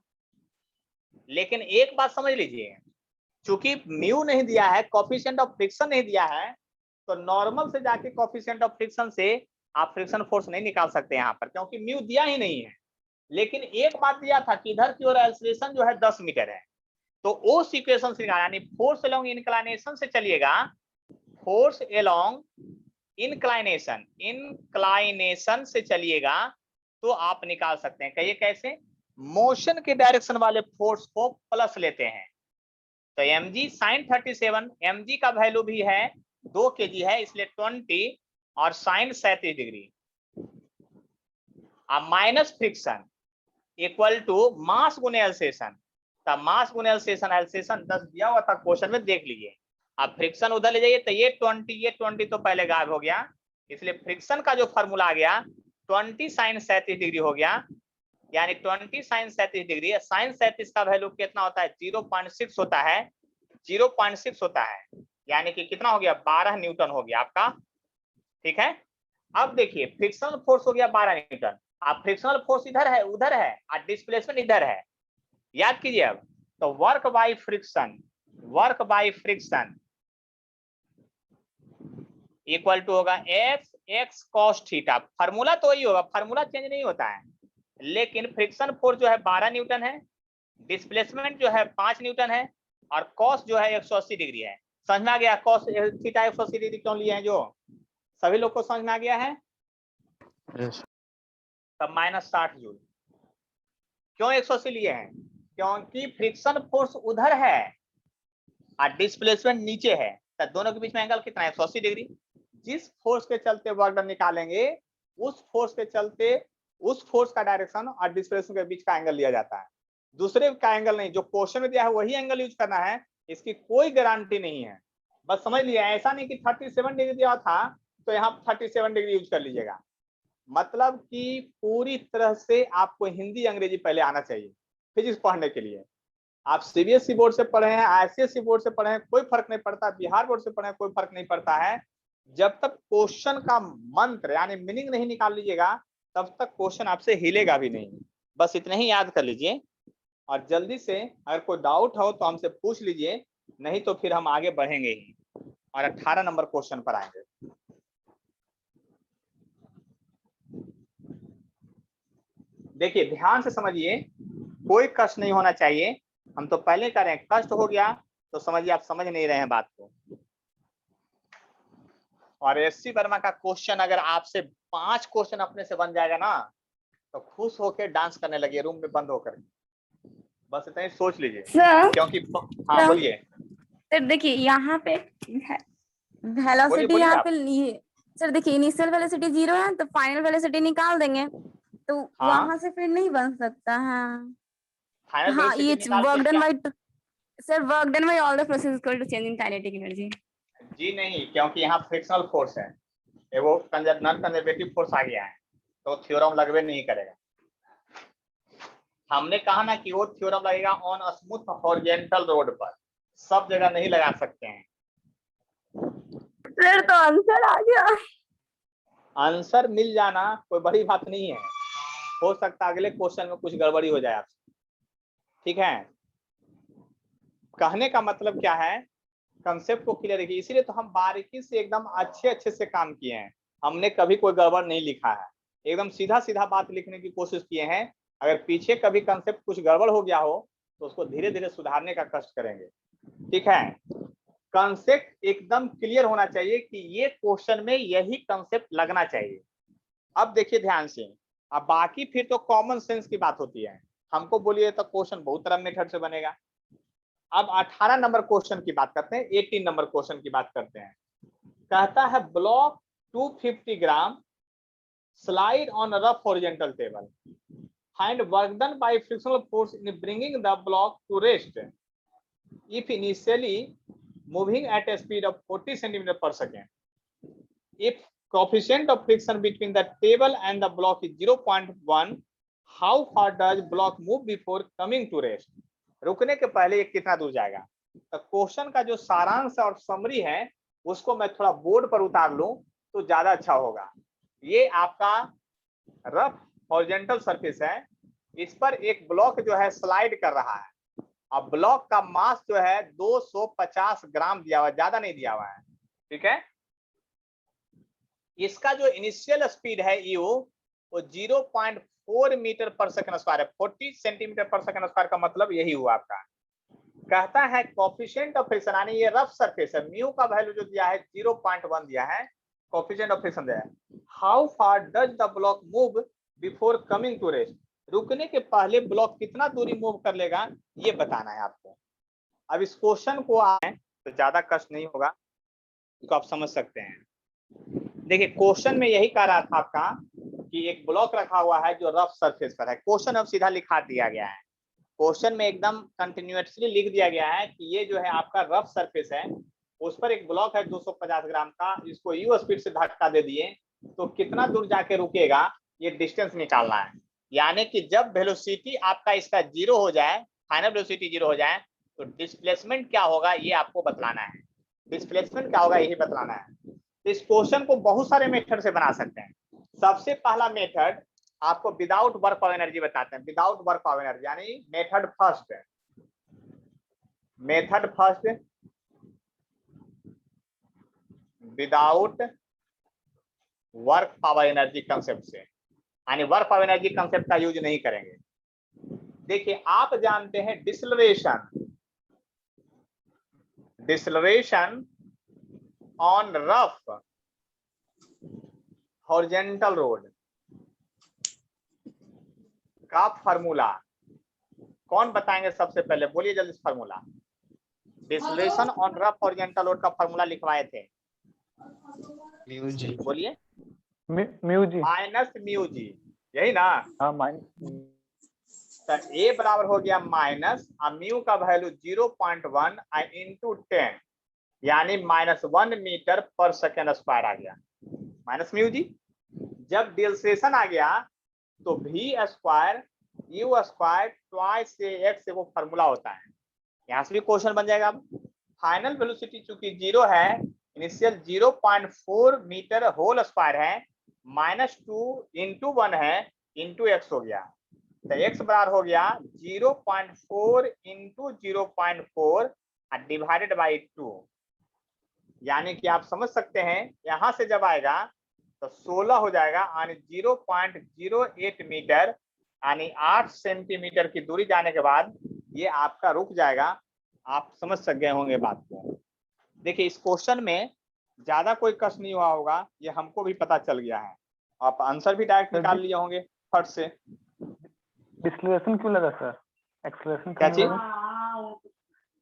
लेकिन एक बात समझ लीजिए, चूंकि म्यू नहीं दिया है, कोफिशिएंट ऑफ फ्रिक्शन नहीं दिया है, तो नॉर्मल से जाके कोफिशिएंट ऑफ फ्रिक्शन से आप फ्रिक्शन फोर्स नहीं निकाल सकते यहाँ पर, क्योंकि म्यू दिया ही नहीं है। लेकिन एक बात दिया था कि इधर की ओर एक्सेलरेशन जो है 10 मीटर है, तो उस इक्वेशन से यानी फोर्स अलोंग इंक्लाइनेशन से चलिएगा, फोर्स अलोंग इंक्लाइनेशन से चलिएगा तो आप निकाल सकते हैं। कहिए कैसे? मोशन के डायरेक्शन वाले फोर्स को प्लस लेते हैं, तो mg sin 37, mg का वैल्यू भी है 2 kg है, इसलिए 20 और साइन 37 डिग्री, अब minus friction equal to mass गुने एल्सेशन, तब मास गुने एल्सेशन 10 दिया हुआ था क्वेश्चन में, देख लीजिए। अब फ्रिक्शन उधर ले जाइए तो ये 20 तो पहले गायब हो गया, इसलिए फ्रिक्शन का जो फॉर्मूला आ गया 20 साइन 37 डिग्री हो गया, यानी 20 साइन 37 डिग्री, साइन 37 का वैल्यू कितना होता है? 0.6 होता है, 0.6 होता है, यानी कि कितना हो गया? 12 न्यूटन हो गया आपका। ठीक है, अब देखिए फ्रिक्शनल फोर्स हो गया 12 न्यूटन, अब फ्रिक्शनल फोर्स इधर है उधर है और डिस्प्लेसमेंट इधर है, याद कीजिए। अब तो work by friction equal to होगा x cos थीटा, फार्मूला तो वही होगा, फार्मूला चेंज नहीं होता है, लेकिन फ्रिक्शन फोर्स जो है 12 न्यूटन है, डिस्प्लेसमेंट जो है 5 न्यूटन है, और कॉस जो है 180 डिग्री है। समझ में आ गया? कॉस थीटा 180 डिग्री क्यों लिए हैं, जो सभी लोग को समझ में आ गया है? तब माइनस 60 जूल। क्यों 180 लिए हैं? क्योंकि फ्रिक्शन फोर्स उधर है और डिस्प्लेसमेंट नीचे है, तो दोनों के बीच में एंगल कितना है? 180 डिग्री। जिस फोर्स के चलते वर्क डन निकालेंगे, उस फोर्स के चलते उस फोर्स का डायरेक्शन और डिस्प्लेसमेंट के बीच का एंगल लिया जाता है, दूसरे का एंगल नहीं। जो क्वेश्चन में दिया है वही एंगल यूज करना है, इसकी कोई गारंटी नहीं है, बस समझ लिया। ऐसा नहीं कि 37 डिग्री दिया था तो यहाँ 37 डिग्री यूज कर लीजिएगा, मतलब कि पूरी तरह से आपको हिंदी अंग्रेजी पहले आना चाहिए फिजिक्स पढ़ने के लिए। आप सीबीएसई बोर्ड से पढ़े हैं, आईसीएसई बोर्ड से पढ़े हैं, कोई फर्क नहीं पड़ता, बिहार बोर्ड से पढ़े हैं, कोई फर्क नहीं पड़ता है। जब तक क्वेश्चन का मंत्र यानी मीनिंग नहीं निकाल लीजिएगा, तब तक क्वेश्चन आपसे हिलेगा भी नहीं। बस इतना ही याद कर लीजिए, और जल्दी से अगर कोई डाउट हो तो हमसे पूछ लीजिए, नहीं तो फिर हम आगे बढ़ेंगे ही और 18 नंबर क्वेश्चन पर आएंगे। देखिए ध्यान से समझिए, कोई कष्ट नहीं होना चाहिए, हम तो पहले कर रहे हैं, कष्ट हो गया तो समझिए आप समझ नहीं रहे हैं बात को। और एससी वर्मा का क्वेश्चन अगर आपसे 5 क्वेश्चन अपने से बन जाएगा ना, तो खुश होकर डांस करने लगे रूम में बंद होकर, बस इतना ही सोच लीजिए। सर क्योंकि हाँ बोलिए। सर देखिए यहाँ पे वेलोसिटी यहाँ पे ये सर देखिए इनिशियल वेलोसिटी 0 है, तो फाइनल वेलोसिटी निकाल देंगे, तो वहां से फिर नहीं बन सकता है। हाँ ये work done by sir, work done by all the process equal to change in kinetic energy. जी नहीं, क्योंकि यहाँ फ्रिक्शनल फोर्स है, वो नॉन कंजर्वेटिव फोर्स आ गया है, तो थ्योरम लगवे नहीं करेगा। हमने कहा ना कि वो थ्योरम लगेगा ऑन स्मूथ हॉरिजॉन्टल रोड पर, सब जगह नहीं लगा सकते हैं। सर तो आंसर आ गया। आंसर मिल जाना कोई बड़ी बात नहीं है, हो सकता है अगले क्वेश्चन में कुछ गड़बड़ी हो जाए आपसे। ठीक है, कहने का मतलब क्या है, कंसेप्ट को क्लियर रखिए। इसीलिए तो हम बारीकी से एकदम अच्छे से काम किए हैं, हमने कभी कोई गड़बड़ नहीं लिखा है, एकदम सीधा सीधा बात लिखने की कोशिश किए हैं। अगर पीछे कभी कंसेप्ट कुछ गड़बड़ हो गया हो तो उसको धीरे धीरे सुधारने का कष्ट करेंगे। ठीक है, कंसेप्ट एकदम क्लियर होना चाहिए कि ये क्वेश्चन में यही कंसेप्ट लगना चाहिए। अब देखिए ध्यान से, अब बाकी फिर तो कॉमन सेंस की बात होती है, हमको बोलिए तो क्वेश्चन बहुत तरह मेथड से बनेगा। अब 18 नंबर क्वेश्चन की बात करते हैं, 18 नंबर क्वेश्चन की बात करते हैं। कहता है block 250 gram slide on rough horizontal table, find work done by frictional force in bringing the block to rest if initially moving at a speed of 40 centimeter per second. If coefficient of friction between the table and the block is 0.1, how far does block move before coming to rest? रुकने के पहले ये कितना दूर जाएगा? तो question का जो सारांश और समरी है उसको मैं थोड़ा बोर्ड पर उतार लूं तो ज्यादा अच्छा होगा। ये आपका रफ हॉरिजॉन्टल सरफेस है, इस पर एक ब्लॉक जो है स्लाइड कर रहा है, अब ब्लॉक का मास जो है 250 ग्राम दिया हुआ है, ज्यादा नहीं दिया हुआ है। ठीक है, इसका जो इनिशियल स्पीड है यू वो 0.5 4 मीटर पर सेकंड स्क्वायर है। 40 सेंटीमीटर पर सेकंड स्क्वायर का मतलब यही हुआ आपका। कहता है कोफिशिएंट ऑफ फ्रिक्शन, यानी ये रफ सरफेस है, म्यू का वैल्यू जो दिया है 0.1 दिया है, कोफिशिएंट ऑफ फ्रिक्शन दिया है। How far does the block move before coming to rest, रुकने के पहले ब्लॉक कितना दूरी मूव कर लेगा ये बताना है आपको। अब इस क्वेश्चन को आए तो ज्यादा कष्ट नहीं होगा, तो आप समझ सकते हैं। देखिए क्वेश्चन में यही कह रहा था आपका कि एक ब्लॉक रखा हुआ है जो रफ सरफेस पर है। क्वेश्चन अब सीधा लिखा दिया गया है, क्वेश्चन में एकदम कंटिन्यूअसली लिख दिया गया है कि ये जो है आपका रफ सरफेस है, उस पर एक ब्लॉक है 250 ग्राम का, इसको यू स्पीड से धक्का दे दिए तो कितना दूर जाके रुकेगा ये डिस्टेंस निकालना है। यानी कि जब वेलोसिटी आपका इसका 0 हो जाए, फाइनल वेलोसिटी 0 हो जाए, तो डिस्प्लेसमेंट क्या होगा ये आपको बतलाना है। डिस्प्लेसमेंट क्या होगा यही बतलाना है। तो इस क्वेश्चन को बहुत सारे मेथड से बना सकते हैं। सबसे पहला मेथड आपको विदाउट वर्क ऑफ एनर्जी बताते हैं, विदाउट वर्क ऑफ एनर्जी, यानी method first without work power energy concept से, यानी वर्क पावर एनर्जी कंसेप्ट का यूज नहीं करेंगे। देखिए आप जानते हैं deceleration on rough horizontal road का फार्मूला कौन बताएंगे सबसे पहले, बोलिए जल्दी formula. Deceleration on rough horizontal road का फार्मूला लिखवाए थे, म्यू जी। बोलिए। Mu G minus mu G, यही ना। हाँ माइनस, तो ए बराबर हो गया माइनस म्यू का वैल्यू 0.1 इंटू 10, यानी -1 मीटर पर सेकेंड स्क्वायर आ गया, माइनस म्यू जी। जब डिसलेशन आ गया तो v square u square twice से x से वो फार्मूला होता है, यहाँ से भी क्वेश्चन बन जाएगा। अब फाइनल वेलोसिटी चूंकि 0 है, इनिशियल 0.4 मीटर होल स्क्वायर है, -2 इंटू 1 है इंटू x हो गया, तो x बराबर हो गया 0.4 इंटू 0.4 डिवाइडेड बाई 2, यानी कि आप समझ सकते हैं यहां से जब आएगा तो 16 हो जाएगा, यानी 0.08 मीटर, यानी 8 सेंटीमीटर की दूरी जाने के बाद ये आपका रुक जाएगा। आप समझ सक गए होंगे बात को। देखिए इस क्वेश्चन में ज्यादा कोई कष्ट नहीं हुआ होगा, ये हमको भी पता चल गया है। आप आंसर भी डायरेक्ट निकाल लिए होंगे फट से। डिसलेशन क्यों लगा सर, एक्सेलरेशन क्या चीज,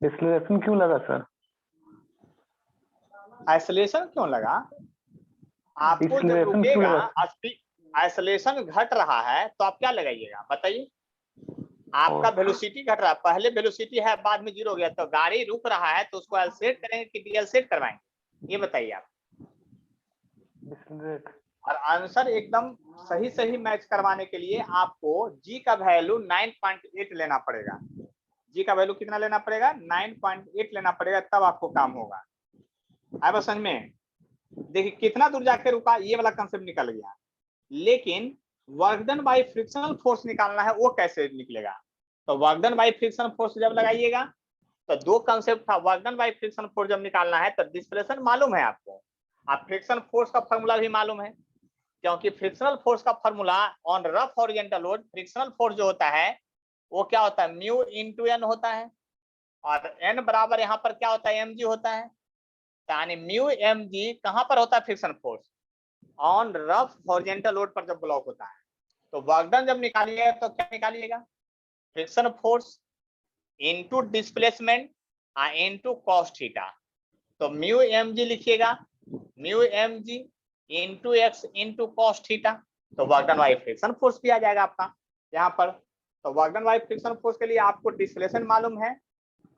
डिसलेशन क्यों लगा सर, आइसोलेशन क्यों लगा? आपको जब रुकेगा, आइसोलेशन घट रहा है तो आप क्या लगाइएगा बताइए। आपका वेलोसिटी घट रहा है, पहले वेलोसिटी है बाद में 0 हो गया, तो गाड़ी रुक रहा है तो उसको एलसेट करेंगे कि डीएलसेट करवाएंगे, ये बताइए आप। और आंसर एकदम सही मैच करवाने के लिए आपको जी का वैल्यू 9.8 लेना पड़ेगा। जी का वैल्यू कितना लेना पड़ेगा? 9.8 लेना पड़ेगा, तब आपको काम होगा। आए बस समझ में। देखिए कितना दूर जाके रुका, ये वाला कंसेप्ट निकल गया, लेकिन work done by frictional force निकालना है, वो कैसे निकलेगा? तो work done by frictional force जब लगाइएगा तो दो कंसेप्ट था। Work done by frictional force जब निकालना है तो डिस्प्लेसमेंट मालूम है आपको, आप फ्रिक्शनल फोर्स का फॉर्मूला भी मालूम है, क्योंकि फ्रिक्शनल फोर्स का formula on rough horizontal load, frictional force जो होता है वो क्या होता है, म्यू इंटू एन होता है, और एन बराबर यहाँ पर क्या होता है, एम जी होता है। यानी म्यू एम जी कहाँ पर होता है, friction force on rough horizontal load पर जब ब्लॉक होता है। तो वर्क डन जब निकालिएगा तो क्या निकालिएगा, friction force into displacement into cos theta. तो म्यू एम जी लिखिएगा, mu M G into x into cos theta, तो work done by friction force भी आ जाएगा आपका यहाँ पर। तो work done by friction force के लिए आपको डिस्प्लेसमेंट मालूम है,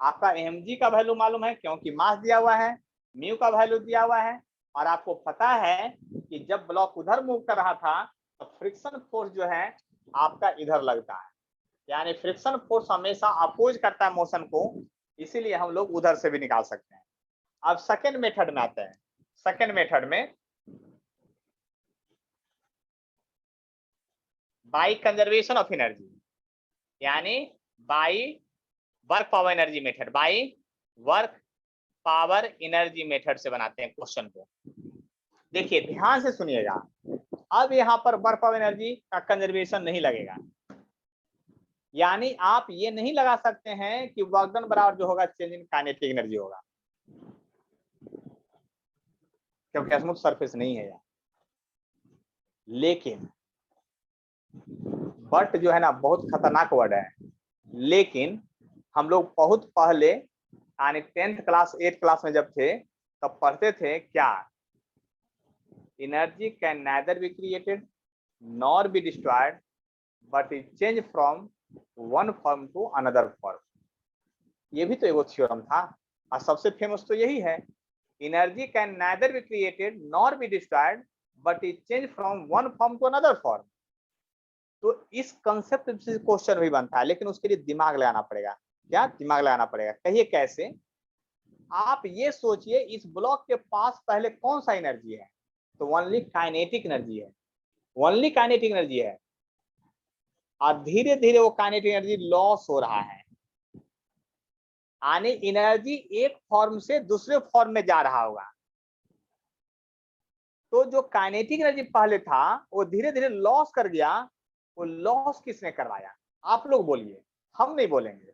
आपका एम जी का वैल्यू मालूम है क्योंकि मास दिया हुआ है, म्यू का वैल्यू दिया हुआ है, और आपको पता है कि जब ब्लॉक उधर मूव कर रहा था तो फ्रिक्शन फोर्स जो है आपका इधर लगता है, यानी फ्रिक्शन फोर्स हमेशा अपोज करता है मोशन को, इसीलिए हम लोग उधर से भी निकाल सकते हैं। अब सेकेंड मेथड में आते हैं। सेकेंड मेथड में बाय कंजर्वेशन ऑफ एनर्जी, यानी by work power energy method, by work power energy method से बनाते हैं क्वेश्चन को। देखिए ध्यान से सुनिएगा, अब यहाँ पर वर्क ऑफ एनर्जी का कंजर्वेशन नहीं लगेगा, यानी आप ये नहीं लगा सकते हैं कि वर्क डन बराबर जो होगा चेंज इन काइनेटिक एनर्जी होगा, क्योंकि स्मूथ सरफेस नहीं है यहाँ। लेकिन बट जो है ना बहुत खतरनाक वर्ड है, लेकिन हम लोग बहुत पहले यानी 10th क्लास 8th क्लास में जब थे तब पढ़ते थे क्या, energy can neither be created nor be destroyed but is change from one form to another form. ये भी तो एक थ्योरम था और सबसे फेमस तो यही है, energy can neither be created nor be destroyed but is change from one form to another form. तो इस कंसेप्ट से क्वेश्चन भी बनता है, लेकिन उसके लिए दिमाग लगाना पड़ेगा। क्या दिमाग लगाना पड़ेगा? कहिए कैसे? आप ये सोचिए इस ब्लॉक के पास पहले कौन सा एनर्जी है, तो ओनली काइनेटिक एनर्जी है, ओनली काइनेटिक एनर्जी है, और धीरे धीरे वो काइनेटिक एनर्जी लॉस हो रहा है, यानी एनर्जी एक फॉर्म से दूसरे फॉर्म में जा रहा होगा। तो जो काइनेटिक एनर्जी पहले था वो धीरे धीरे लॉस कर गया, वो लॉस किसने करवाया? आप लोग बोलिए, हम नहीं बोलेंगे।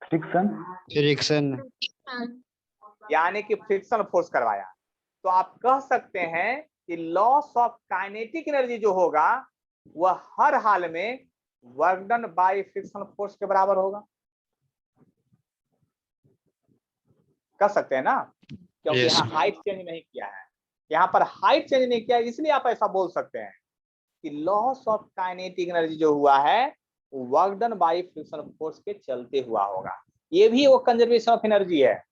फ्रिक्शन। फ्रिक्शन। यानी कि फ्रिक्शन फोर्स करवाया। तो आप कह सकते हैं कि लॉस ऑफ काइनेटिक एनर्जी जो होगा वह हर हाल में work done by friction force के बराबर होगा। कह सकते हैं ना, क्योंकि Yes. यहाँ हाइट चेंज नहीं किया है, यहाँ पर हाइट चेंज नहीं किया है, इसलिए आप ऐसा बोल सकते हैं कि लॉस ऑफ काइनेटिक एनर्जी जो हुआ है work done by friction force के चलते हुआ होगा। ये भी वो कंजर्वेशन ऑफ एनर्जी है।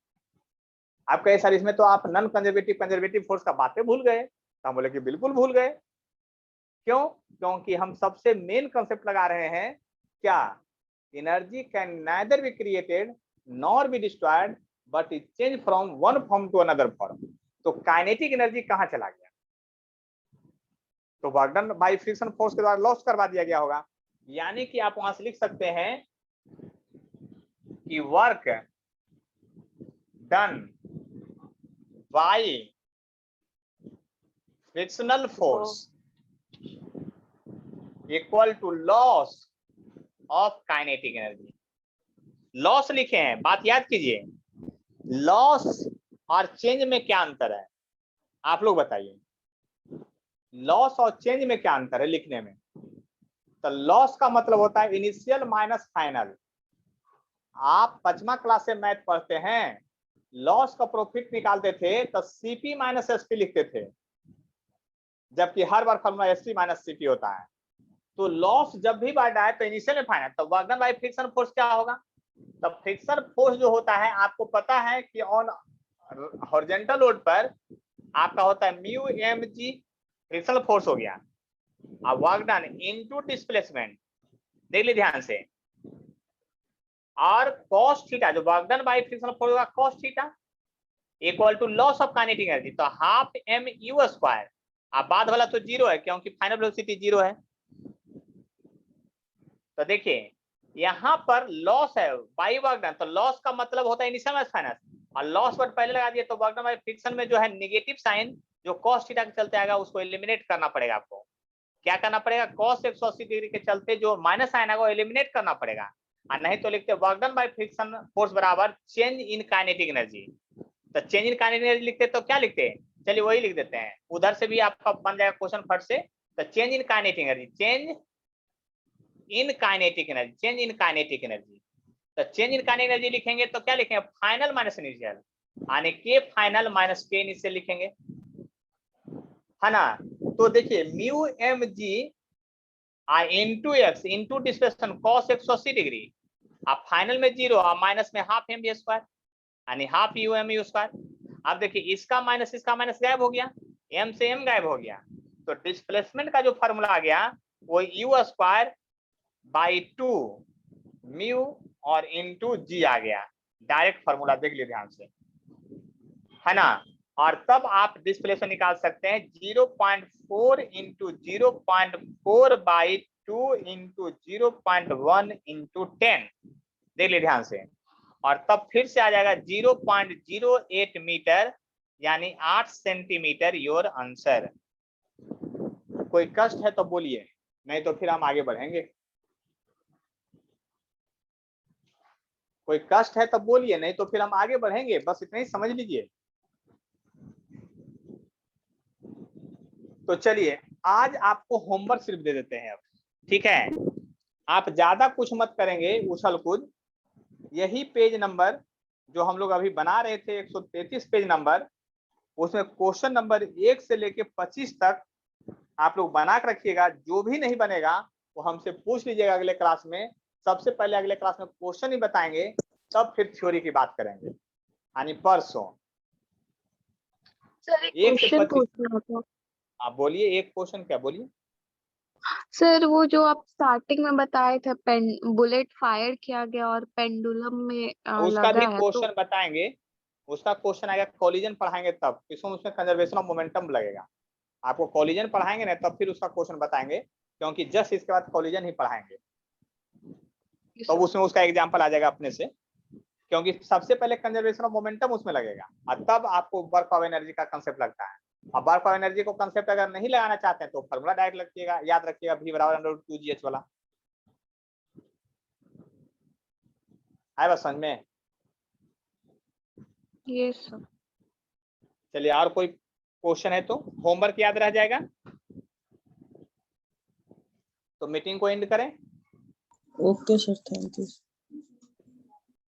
आप कहे सर इसमें तो आप नॉन कंजर्वेटिव फोर्स का बातें भूल गए, तो हम बोले कि बिल्कुल भूल गए। क्यों? क्योंकि हम सबसे मेन कंसेप्ट लगा रहे हैं क्या, energy can neither be created nor be destroyed but is change from one form to another form. तो काइनेटिक एनर्जी कहां चला गया? तो work done by friction force के द्वारा लॉस करवा दिया गया होगा। यानी कि आप वहां से लिख सकते हैं कि work done by frictional force equal to loss of kinetic energy. Loss लिखे हैं, बात याद कीजिए, लॉस और चेंज में क्या अंतर है? आप लोग बताइए, लॉस और चेंज में क्या अंतर है लिखने में? तो लॉस का मतलब होता है इनिशियल माइनस फाइनल। आप 5वां क्लास से मैथ पढ़ते हैं, लॉस का प्रॉफिट निकालते थे तो सीपी माइनस एसपी लिखते थे, जबकि हर बार फॉर्मूला एसपी माइनस सीपी होता है। तो लॉस जब भी बढ़ रहा है तो इनिशियल में फाइनल, तो work done by friction force क्या होगा? तो फ्रिक्शन फोर्स जो होता है आपको पता है कि ऑन हॉरिजॉन्टल लोड पर आपका होता है mu M g frictional force हो गया, और वर्क डन इनटू डिस्प्लेसमेंट, देख लीजिए ध्यान से, और cos थीटा जो work done by frictional force होगा cos थीटा equal to loss of kinetic energy, तो हाफ एम यू स्क्वायर। अब बाद वाला तो जीरो है क्योंकि फाइनल वेलोसिटी जीरो है। तो देखिए यहाँ पर लॉस है बाई वर्क डन, तो लॉस का मतलब होता है इनिशियल माइनस फाइनल, और लॉस वर्ड पहले लगा दिए तो वर्क डन बाय फ्रिक्शन में जो है नेगेटिव साइन जो cos थीटा के चलते आएगा उसको एलिमिनेट करना पड़ेगा। आपको क्या करना पड़ेगा? cos 180 डिग्री के चलते जो माइनस साइन आएगा वो एलिमिनेट करना पड़ेगा, और नहीं तो लिखते work done by friction force बराबर चेंज इन काइनेटिक एनर्जी। तो चेंज इन काइनेटिक एनर्जी लिखते तो क्या लिखते हैं? चलिए वही लिख देते हैं, उधर से भी आपका बन जाएगा क्वेश्चन फट से। तो change in kinetic energy, change in kinetic energy, change in kinetic energy. तो चेंज इन काइनेटिक एनर्जी लिखेंगे तो क्या लिखेंगे? फाइनल माइनस इनिशियल, यानी के फाइनल माइनस के इनिशियल लिखेंगे, है ना। तो देखिए mu M G into x into displacement cos 180 degree, अब फाइनल में जीरो और माइनस में हाफ एम बी स्क्वायर, यानी half u m u square. अब देखिए इसका माइनस गायब हो गया, एम से एम गायब हो गया, तो डिस्प्लेसमेंट का जो फॉर्मूला आ गया वो यू स्क्वायर बाई 2 म्यू और इनटू जी आ गया। डायरेक्ट फॉर्मूला देख लीजिए ध्यान से, है ना। और तब आप डिस्प्लेसमेंट निकाल सकते हैं 0.4 इंटू 0.4 बाई 2 इंटू 0.1 इंटू 10, देख लीजिए ध्यान से, और तब फिर से आ जाएगा 0.08 मीटर, यानी 8 सेंटीमीटर योर आंसर। कोई कष्ट है तो बोलिए, नहीं तो फिर हम आगे बढ़ेंगे। कोई कष्ट है तो बोलिए, नहीं तो फिर हम आगे बढ़ेंगे, बस इतना ही समझ लीजिए। तो चलिए आज आपको होमवर्क सिर्फ दे देते हैं अब, ठीक है। आप ज्यादा कुछ मत करेंगे उछल कूद। यही पेज नंबर जो हम लोग अभी बना रहे थे 133 पेज नंबर, उसमें क्वेश्चन नंबर 1 से लेके 25 तक आप लोग बना के रखिएगा। जो भी नहीं बनेगा वो हमसे पूछ लीजिएगा अगले क्लास में। सबसे पहले अगले क्लास में क्वेश्चन ही बताएंगे, तब फिर थ्योरी की बात करेंगे, यानी परसों। सर एक 1 से क्वेश्चन 25। पूछना था। आप बोलिए, एक क्वेश्चन क्या बोलिए। सर वो जो आप स्टार्टिंग में बताए थे बुलेट फायर किया गया और पेंडुलम में उसका भी लगा है, तो क्वेश्चन बताएंगे। उसका क्वेश्चन आएगा कॉलिजन पढ़ाएंगे तब, इसमें उसमें कंजर्वेशन ऑफ मोमेंटम लगेगा। आपको कॉलिजन पढ़ाएंगे ना तब फिर उसका क्वेश्चन बताएंगे, क्योंकि जस्ट इसके बाद कॉलिजन ही पढ़ाएंगे, तो उसमें उसका एग्जांपल आ जाएगा अपने से। क्योंकि सबसे पहले कंजर्वेशन ऑफ मोमेंटम उसमें लगेगा और तब आपको वर्क ऑफ एनर्जी का कंसेप्ट लगता है। अब वर्क ऑफ एनर्जी को कंसेप्ट अगर नहीं लगाना चाहते हैं तो फॉर्मूला डायरेक्ट रखिएगा, याद रखिएगा, V = √2gh वाला। आए बस समझ में। ये सब। चलिए और कोई क्वेश्चन है तो होमवर्क याद रह जाएगा। तो मीटिंग को एंड करें। Okay sir, thank you.